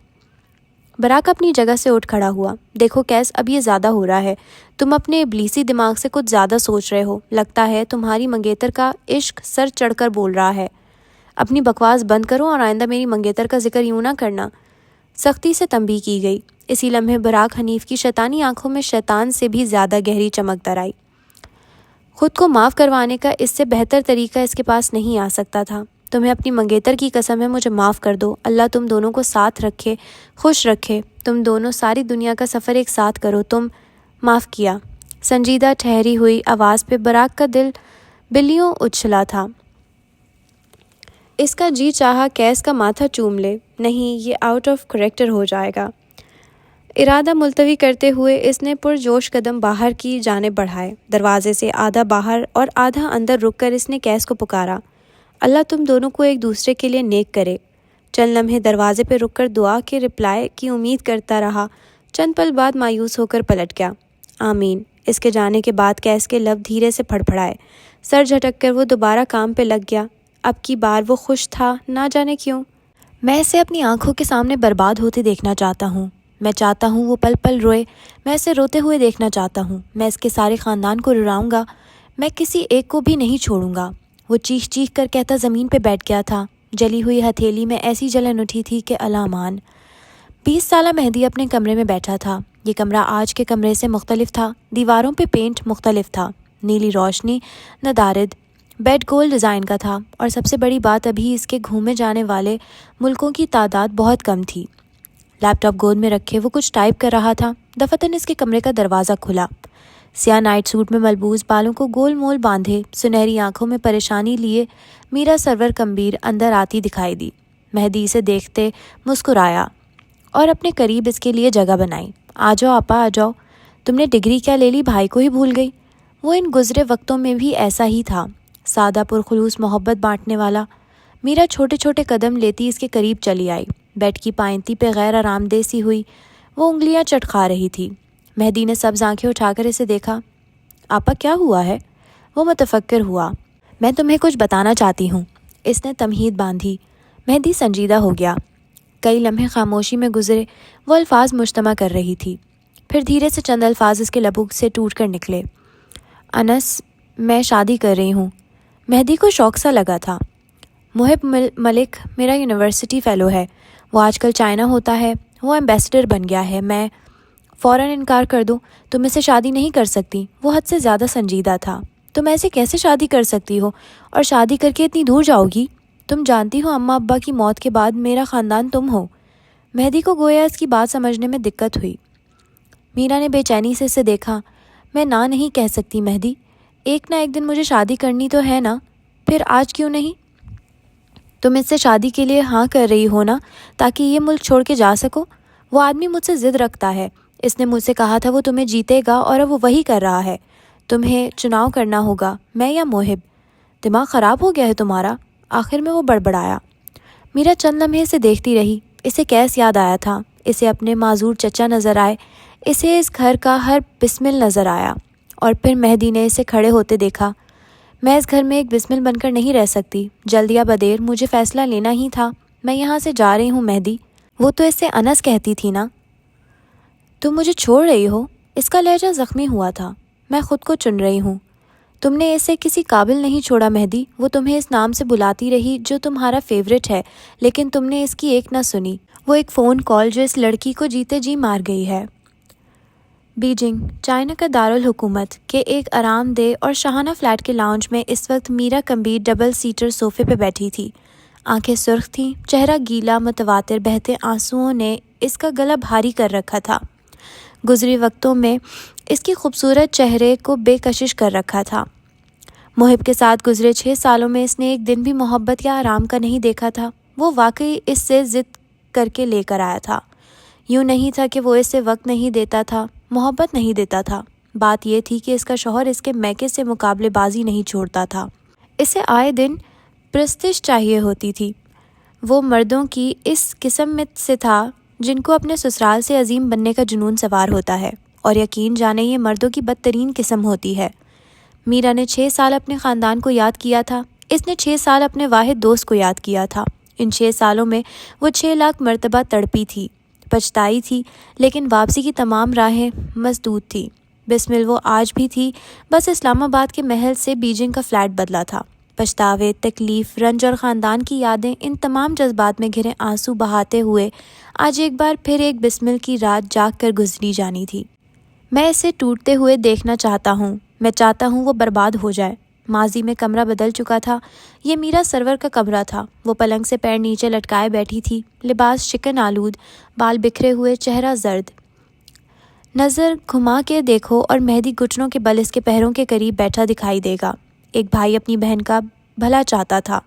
براق اپنی جگہ سے اٹھ کھڑا ہوا۔ دیکھو کیس، اب یہ زیادہ ہو رہا ہے، تم اپنے ابلیسی دماغ سے کچھ زیادہ سوچ رہے ہو، لگتا ہے تمہاری منگیتر کا عشق سر چڑھ کر بول رہا ہے۔ اپنی بکواس بند کرو اور آئندہ میری منگیتر کا ذکر یوں نہ کرنا، سختی سے تنبیہ کی گئی۔ اسی لمحے براق حنیف کی شیطانی آنکھوں میں شیطان سے بھی زیادہ گہری چمک در آئی۔ خود کو معاف کروانے کا اس سے بہتر طریقہ اس کے پاس نہیں آ سکتا تھا۔ تمہیں اپنی منگیتر کی قسم ہے، مجھے معاف کر دو، اللہ تم دونوں کو ساتھ رکھے، خوش رکھے، تم دونوں ساری دنیا کا سفر ایک ساتھ کرو، تم معاف کیا۔ سنجیدہ ٹھہری ہوئی آواز پہ براق کا دل بلیوں اچھلا تھا۔ اس کا جی چاہا کیس کا ماتھا چوم لے، نہیں یہ آؤٹ آف کریکٹر ہو جائے گا۔ ارادہ ملتوی کرتے ہوئے اس نے پرجوش قدم باہر کی جانب بڑھائے۔ دروازے سے آدھا باہر اور آدھا اندر رک کر اس نے کیس کو پکارا، اللہ تم دونوں کو ایک دوسرے کے لیے نیک کرے۔ چند لمحے دروازے پہ رک کر دعا کے رپلائی کی امید کرتا رہا، چند پل بعد مایوس ہو کر پلٹ گیا۔ آمین۔ اس کے جانے کے بعد کیس کے لب دھیرے سے پھڑپھڑائے، سر جھٹک کر وہ دوبارہ کام پہ لگ گیا۔ اب کی بار وہ خوش تھا، نہ جانے کیوں۔ میں اسے اپنی آنکھوں کے سامنے برباد ہوتے دیکھنا چاہتا ہوں، میں چاہتا ہوں وہ پل پل روئے، میں اسے روتے ہوئے دیکھنا چاہتا ہوں، میں اس کے سارے خاندان کو رلاؤں گا، میں کسی ایک کو بھی نہیں چھوڑوں گا۔ وہ چیخ چیخ کر کہتا زمین پہ بیٹھ گیا تھا۔ جلی ہوئی ہتھیلی میں ایسی جلن اٹھی تھی کہ الامان۔ 20 سالہ مہدی اپنے کمرے میں بیٹھا تھا۔ یہ کمرہ آج کے کمرے سے مختلف تھا، دیواروں پہ پینٹ مختلف تھا، نیلی روشنی ندارد، بیڈ گول ڈیزائن کا تھا، اور سب سے بڑی بات ابھی اس کے گھومے جانے والے ملکوں کی تعداد بہت کم تھی۔ لیپ ٹاپ گود میں رکھے وہ کچھ ٹائپ کر رہا تھا۔ دفتراً اس کے کمرے کا دروازہ کھلا۔ سیاہ نائٹ سوٹ میں ملبوس، بالوں کو گول مول باندھے، سنہری آنکھوں میں پریشانی لیے میرا سرور کمبیر اندر آتی دکھائی دی۔ مہدی اسے دیکھتے مسکرایا اور اپنے قریب اس کے لیے جگہ بنائی۔ آ جاؤ آپا، آ جاؤ، تم نے ڈگری کیا لے لی، بھائی کو ہی بھول گئی۔ وہ ان گزرے وقتوں میں بھی ایسا ہی تھا، سادہ پرخلوص محبت بانٹنے والا۔ میرا چھوٹے چھوٹے قدم لیتی اس کے قریب چلی آئی، بیڈ کی پائنتی پہ غیر آرام دہ سی ہوئی، وہ انگلیاں چٹکا رہی تھی۔ مہدی نے سبز آنکھیں اٹھا کر اسے دیکھا۔ آپا کیا ہوا ہے؟ وہ متفکر ہوا۔ میں تمہیں کچھ بتانا چاہتی ہوں، اس نے تمہید باندھی۔ مہدی سنجیدہ ہو گیا۔ کئی لمحے خاموشی میں گزرے، وہ الفاظ مجتمع کر رہی تھی، پھر دھیرے سے چند الفاظ اس کے لبوں سے ٹوٹ کر نکلے۔ انس، میں شادی کر رہی ہوں۔ مہدی کو شوق سا لگا تھا۔ محب ملک میرا یونیورسٹی فیلو ہے، وہ آج کل چائنا ہوتا ہے، وہ ایمبیسڈر بن گیا ہے۔ میں فوراً انکار کر دو، تم اس سے شادی نہیں کر سکتی۔ وہ حد سے زیادہ سنجیدہ تھا۔ تم ایسے کیسے شادی کر سکتی ہو، اور شادی کر کے اتنی دور جاؤ گی؟ تم جانتی ہو اماں ابا کی موت کے بعد میرا خاندان تم ہو۔ مہدی کو گویا اس کی بات سمجھنے میں دقت ہوئی۔ میرا نے بے چینی سے اسے دیکھا۔ میں نہ نہیں کہہ سکتی مہدی، ایک نہ ایک دن مجھے شادی کرنی تو ہے نا، پھر آج کیوں نہیں؟ تم اس سے شادی کے لیے ہاں کر رہی ہو نا، تاکہ یہ ملک چھوڑ کے جا سکو؟ وہ آدمی مجھ سے ضد رکھتا ہے، اس نے مجھ سے کہا تھا وہ تمہیں جیتے گا، اور اب وہ وہی کر رہا ہے۔ تمہیں چناؤ کرنا ہوگا، میں یا محب۔ دماغ خراب ہو گیا ہے تمہارا؟ آخر میں وہ بڑبڑایا۔ میرا چند لمحے اسے دیکھتی رہی۔ اسے کیس یاد آیا تھا، اسے اپنے معذور چچا نظر آئے، اسے اس گھر کا ہر بسمل نظر آیا، اور پھر مہدی نے اسے کھڑے ہوتے دیکھا۔ میں اس گھر میں ایک بسمل بن کر نہیں رہ سکتی، جلد یا بدیر مجھے فیصلہ لینا ہی تھا۔ میں یہاں سے جا رہی ہوں مہدی۔ وہ تو اس سے انس کہتی تھی نا۔ تم مجھے چھوڑ رہی ہو؟ اس کا لہجہ زخمی ہوا تھا۔ میں خود کو چن رہی ہوں۔ تم نے اسے کسی قابل نہیں چھوڑا مہدی، وہ تمہیں اس نام سے بلاتی رہی جو تمہارا فیورٹ ہے، لیکن تم نے اس کی ایک نہ سنی۔ وہ ایک فون کال جو اس لڑکی کو جیتے جی مار گئی ہے۔ بیجنگ، چائنا کا دارالحکومت کے ایک آرام دہ اور شاہانہ فلیٹ کے لاؤنج میں اس وقت میرا کمبیر ڈبل سیٹر صوفے پہ بیٹھی تھی۔ آنکھیں سرخ تھیں، چہرہ گیلا، متواتر بہتے آنسوؤں نے اس کا گلا بھاری کر رکھا تھا، گزری وقتوں میں اس کی خوبصورت چہرے کو بے کشش کر رکھا تھا۔ محب کے ساتھ گزرے 6 سالوں میں اس نے ایک دن بھی محبت یا آرام کا نہیں دیکھا تھا۔ وہ واقعی اس سے ضد کر کے لے کر آیا تھا۔ یوں نہیں تھا کہ وہ اس سے وقت نہیں دیتا تھا، محبت نہیں دیتا تھا، بات یہ تھی کہ اس کا شوہر اس کے میکے سے مقابلے بازی نہیں چھوڑتا تھا۔ اسے آئے دن پرستش چاہیے ہوتی تھی۔ وہ مردوں کی اس قسم میں سے تھا جن کو اپنے سسرال سے عظیم بننے کا جنون سوار ہوتا ہے، اور یقین جانے یہ مردوں کی بدترین قسم ہوتی ہے۔ میرا نے 6 سال اپنے خاندان کو یاد کیا تھا، اس نے 6 سال اپنے واحد دوست کو یاد کیا تھا۔ ان 6 سالوں میں وہ 6 لاکھ مرتبہ تڑپی تھی، پچھتائی تھی، لیکن واپسی کی تمام راہیں مسدود تھی۔ بسمل وہ آج بھی تھی، بس اسلام آباد کے محل سے بیجنگ کا فلیٹ بدلا تھا۔ پچھتاوے، تکلیف، رنج اور خاندان کی یادیں، ان تمام جذبات میں گھرے آنسو بہاتے ہوئے آج ایک بار پھر ایک بسمل کی رات جاگ کر گزری جانی تھی۔ میں اسے ٹوٹتے ہوئے دیکھنا چاہتا ہوں، میں چاہتا ہوں وہ برباد ہو جائے۔ ماضی میں کمرہ بدل چکا تھا، یہ میرا سرور کا کمرہ تھا۔ وہ پلنگ سے پیر نیچے لٹکائے بیٹھی تھی، لباس شکن آلود، بال بکھرے ہوئے، چہرہ زرد۔ نظر گھما کے دیکھو اور مہدی گھٹنوں کے بل اس کے پیروں کے قریب بیٹھا دکھائی دے گا۔ ایک بھائی اپنی بہن کا بھلا چاہتا تھا۔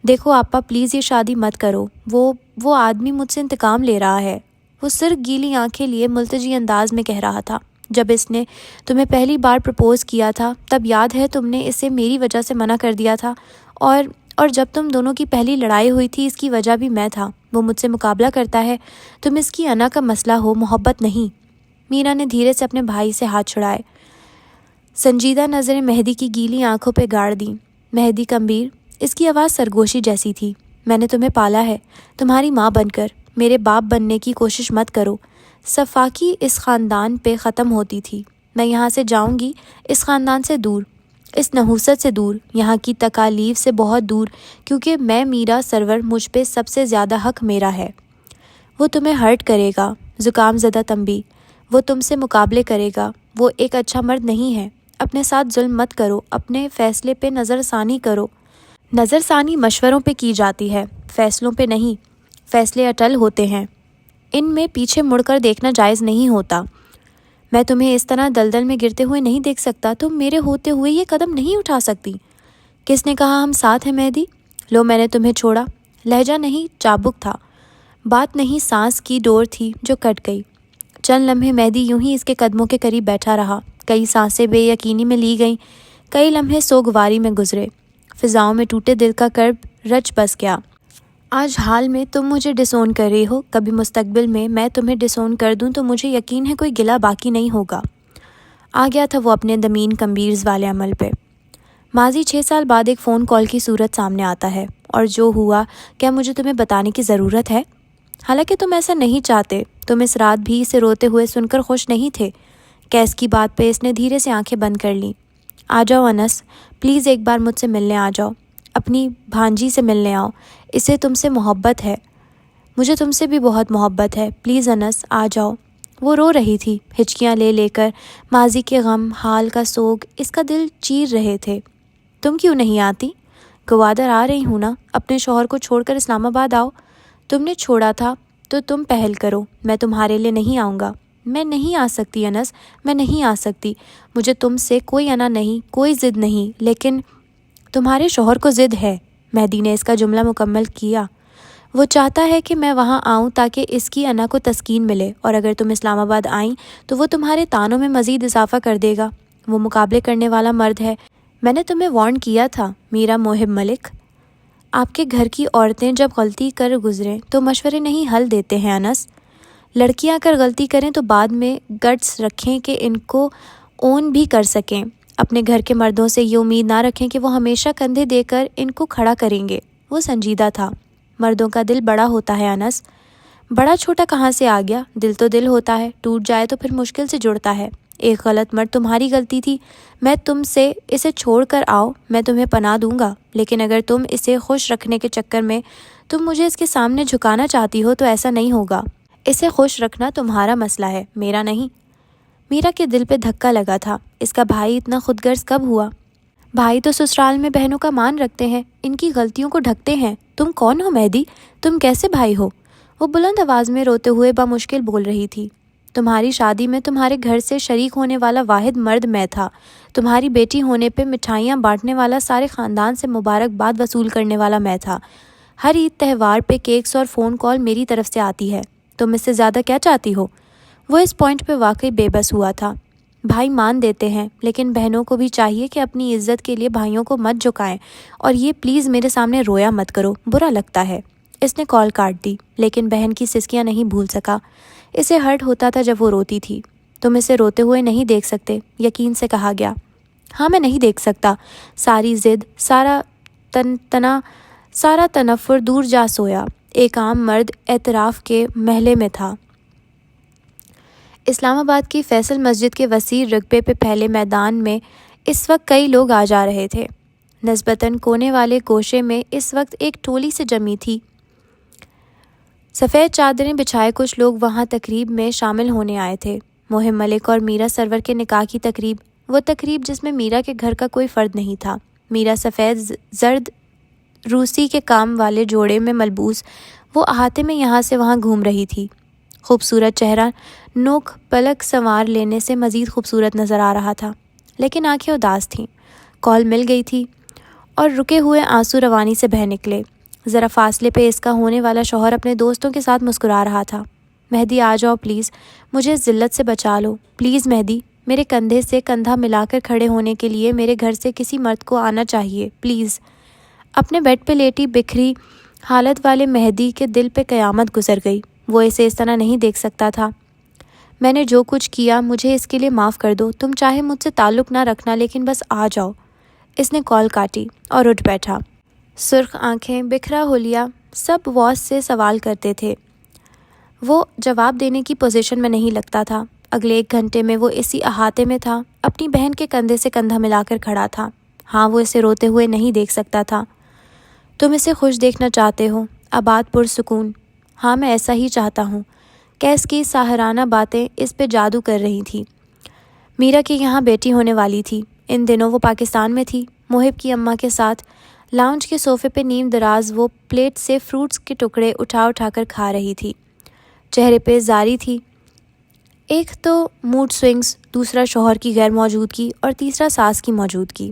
دیکھو آپا، پلیز یہ شادی مت کرو، وہ آدمی مجھ سے انتقام لے رہا ہے، وہ صرف گیلی آنکھیں لیے ملتجی انداز میں کہہ رہا تھا۔ جب اس نے تمہیں پہلی بار پرپوز کیا تھا تب یاد ہے تم نے اسے میری وجہ سے منع کر دیا تھا، اور جب تم دونوں کی پہلی لڑائی ہوئی تھی اس کی وجہ بھی میں تھا۔ وہ مجھ سے مقابلہ کرتا ہے، تم اس کی انا کا مسئلہ ہو، محبت نہیں۔ میرا نے دھیرے سے اپنے بھائی سے ہاتھ چھڑائے، سنجیدہ نظریں مہدی کی گیلی آنکھوں پہ گاڑ دیں۔ مہدی کمبیر، اس کی آواز سرگوشی جیسی تھی، میں نے تمہیں پالا ہے، تمہاری ماں بن کر، میرے باپ بننے کی کوشش مت کرو۔ صفاقی اس خاندان پہ ختم ہوتی تھی۔ میں یہاں سے جاؤں گی، اس خاندان سے دور، اس نحوست سے دور، یہاں کی تکالیف سے بہت دور، کیونکہ میں میرا سرور، مجھ پہ سب سے زیادہ حق میرا ہے۔ وہ تمہیں ہرٹ کرے گا، زکام زدہ تنبیہ، وہ تم سے مقابلے کرے گا، وہ ایک اچھا مرد نہیں ہے۔ اپنے ساتھ ظلم مت کرو، اپنے فیصلے پہ نظر ثانی کرو۔ نظر ثانی مشوروں پہ کی جاتی ہے، فیصلوں پہ نہیں۔ فیصلے اٹل ہوتے ہیں، ان میں پیچھے مڑ کر دیکھنا جائز نہیں ہوتا۔ میں تمہیں اس طرح دلدل میں گرتے ہوئے نہیں دیکھ سکتا، تم میرے ہوتے ہوئے یہ قدم نہیں اٹھا سکتی۔ کس نے کہا ہم ساتھ ہیں مہدی؟ لو میں نے تمہیں چھوڑا، لہجہ نہیں چابک تھا، بات نہیں سانس کی ڈور تھی جو کٹ گئی۔ چند لمحے مہدی یوں ہی اس کے قدموں کے قریب بیٹھا رہا، کئی سانسیں بے یقینی میں لی گئیں، کئی لمحے سوگواری میں گزرے، فضاؤں میں ٹوٹے دل کا کرب رچ بس گیا۔ آج حال میں تم مجھے ڈسون کر رہی ہو، کبھی مستقبل میں تمہیں ڈسون کر دوں تو مجھے یقین ہے کوئی گلہ باقی نہیں ہوگا۔ آ گیا تھا وہ اپنے دمین کمبیرز والے عمل پہ۔ ماضی 6 سال بعد ایک فون کال کی صورت سامنے آتا ہے، اور جو ہوا کیا مجھے تمہیں بتانے کی ضرورت ہے؟ حالانکہ تم ایسا نہیں چاہتے، تم اس رات بھی اسے روتے ہوئے سن کر خوش نہیں تھے۔ کیس کی بات پہ اس نے دھیرے سے آنکھیں بند کر لیں۔ آ جاؤ انس، پلیز ایک بار مجھ سے ملنے آ جاؤ، اپنی بھانجی سے ملنے آؤ، اسے تم سے محبت ہے، مجھے تم سے بھی بہت محبت ہے، پلیز انس آ جاؤ۔ وہ رو رہی تھی، ہچکیاں لے لے کر، ماضی کے غم، حال کا سوگ اس کا دل چیر رہے تھے۔ تم کیوں نہیں آتی؟ گوادر آ رہی ہوں نا، اپنے شوہر کو چھوڑ کر اسلام آباد آؤ۔ تم نے چھوڑا تھا تو تم پہل کرو، میں تمہارے لیے نہیں آؤں گا۔ میں نہیں آ سکتی انس، میں نہیں آ سکتی، مجھے تم سے کوئی انا نہیں، کوئی ضد نہیں، لیکن تمہارے شوہر کو ضد ہے۔ مہدی نے اس کا جملہ مکمل کیا۔ وہ چاہتا ہے کہ میں وہاں آؤں تاکہ اس کی انا کو تسکین ملے، اور اگر تم اسلام آباد آئیں تو وہ تمہارے تانوں میں مزید اضافہ کر دے گا۔ وہ مقابلے کرنے والا مرد ہے، میں نے تمہیں وارن کیا تھا میرا محب ملک۔ آپ کے گھر کی عورتیں جب غلطی کر گزریں تو مشورے نہیں حل دیتے ہیں انس۔ لڑکیاں اگر غلطی کریں تو بعد میں گٹس رکھیں کہ ان کو اون بھی کر سکیں۔ اپنے گھر کے مردوں سے یہ امید نہ رکھیں کہ وہ ہمیشہ کندھے دے کر ان کو کھڑا کریں گے۔ وہ سنجیدہ تھا۔ مردوں کا دل بڑا ہوتا ہے انس۔ بڑا چھوٹا کہاں سے آ گیا، دل تو دل ہوتا ہے، ٹوٹ جائے تو پھر مشکل سے جڑتا ہے۔ ایک غلط مرد تمہاری غلطی تھی، میں تم سے اسے چھوڑ کر آؤ، میں تمہیں پناہ دوں گا، لیکن اگر تم اسے خوش رکھنے کے چکر میں تم مجھے اس کے سامنے جھکانا چاہتی ہو تو ایسا نہیں ہوگا۔ اسے خوش رکھنا تمہارا مسئلہ ہے، میرا نہیں۔ میرا کے دل پہ دھکا لگا تھا، اس کا بھائی اتنا خود غرض کب ہوا؟ بھائی تو سسرال میں بہنوں کا مان رکھتے ہیں، ان کی غلطیوں کو ڈھکتے ہیں۔ تم کون ہو مہدی؟ تم کیسے بھائی ہو؟ وہ بلند آواز میں روتے ہوئے بمشکل بول رہی تھی۔ تمہاری شادی میں تمہارے گھر سے شریک ہونے والا واحد مرد میں تھا۔ تمہاری بیٹی ہونے پہ مٹھائیاں بانٹنے والا، سارے خاندان سے مبارکباد وصول کرنے والا میں تھا۔ ہر عید تہوار پہ کیکس اور فون کال میری طرف سے آتی ہے۔ تم اس سے زیادہ کیا چاہتی ہو؟ وہ اس پوائنٹ پہ واقعی بے بس ہوا تھا۔ بھائی مان دیتے ہیں، لیکن بہنوں کو بھی چاہیے کہ اپنی عزت کے لیے بھائیوں کو مت جھکائیں، اور یہ پلیز میرے سامنے رویا مت کرو، برا لگتا ہے۔ اس نے کال کاٹ دی، لیکن بہن کی سسکیاں نہیں بھول سکا۔ اسے ہرٹ ہوتا تھا جب وہ روتی تھی۔ تم اسے روتے ہوئے نہیں دیکھ سکتے، یقین سے کہا گیا۔ ہاں میں نہیں دیکھ سکتا۔ ساری ضد، سارا تنفر دور جا سویا۔ ایک عام مرد اعتراف کے محلے میں تھا۔ اسلام آباد کی فیصل مسجد کے وسیع رقبے پہ پھیلے میدان میں اس وقت کئی لوگ آ جا رہے تھے۔ نسبتاً کونے والے گوشے میں اس وقت ایک ٹولی سے جمی تھی۔ سفید چادریں بچھائے کچھ لوگ وہاں تقریب میں شامل ہونے آئے تھے۔ موہم ملک اور میرا سرور کے نکاح کی تقریب، وہ تقریب جس میں میرا کے گھر کا کوئی فرد نہیں تھا۔ میرا سفید زرد روسی کے کام والے جوڑے میں ملبوس، وہ احاطے میں یہاں سے وہاں گھوم رہی تھی۔ خوبصورت چہرہ نوک پلک سنوار لینے سے مزید خوبصورت نظر آ رہا تھا، لیکن آنکھیں اداس تھیں۔ کال مل گئی تھی اور رکے ہوئے آنسو روانی سے بہہ نکلے۔ ذرا فاصلے پہ اس کا ہونے والا شوہر اپنے دوستوں کے ساتھ مسکرا رہا تھا۔ مہدی آ جاؤ پلیز، مجھے اس ذلت سے بچا لو پلیز مہدی، میرے کندھے سے کندھا ملا کر کھڑے ہونے کے لیے میرے گھر سے کسی مرد کو آنا چاہیے پلیز۔ اپنے بیڈ پہ لیٹی بکھری حالت والے مہدی کے دل پہ قیامت گزر گئی۔ وہ اسے اس طرح نہیں دیکھ سکتا تھا۔ میں نے جو کچھ کیا مجھے اس کے لیے معاف کر دو، تم چاہے مجھ سے تعلق نہ رکھنا لیکن بس آ جاؤ۔ اس نے کال کاٹی اور اٹھ بیٹھا۔ سرخ آنکھیں، بکھرا حلیہ، سب واس سے سوال کرتے تھے۔ وہ جواب دینے کی پوزیشن میں نہیں لگتا تھا۔ اگلے 1 گھنٹے میں وہ اسی احاطے میں تھا، اپنی بہن کے کندھے سے کندھا ملا کر کھڑا تھا۔ ہاں وہ اسے روتے ہوئے نہیں دیکھ سکتا تھا۔ تم اسے خوش دیکھنا چاہتے ہو، آباد پرسکون۔ ہاں میں ایسا ہی چاہتا ہوں۔ کیس کی ساحرانہ باتیں اس پہ جادو کر رہی تھیں۔ میرا کے یہاں بیٹی ہونے والی تھی۔ ان دنوں وہ پاکستان میں تھی، محب کی اماں کے ساتھ۔ لاؤنج کے صوفے پہ نیم دراز وہ پلیٹ سے فروٹس کے ٹکڑے اٹھا کر کھا رہی تھی۔ چہرے پہ زاری تھی۔ ایک تو موڈ سوئنگز، دوسرا شوہر کی غیر موجودگی، اور تیسرا ساس کی موجودگی۔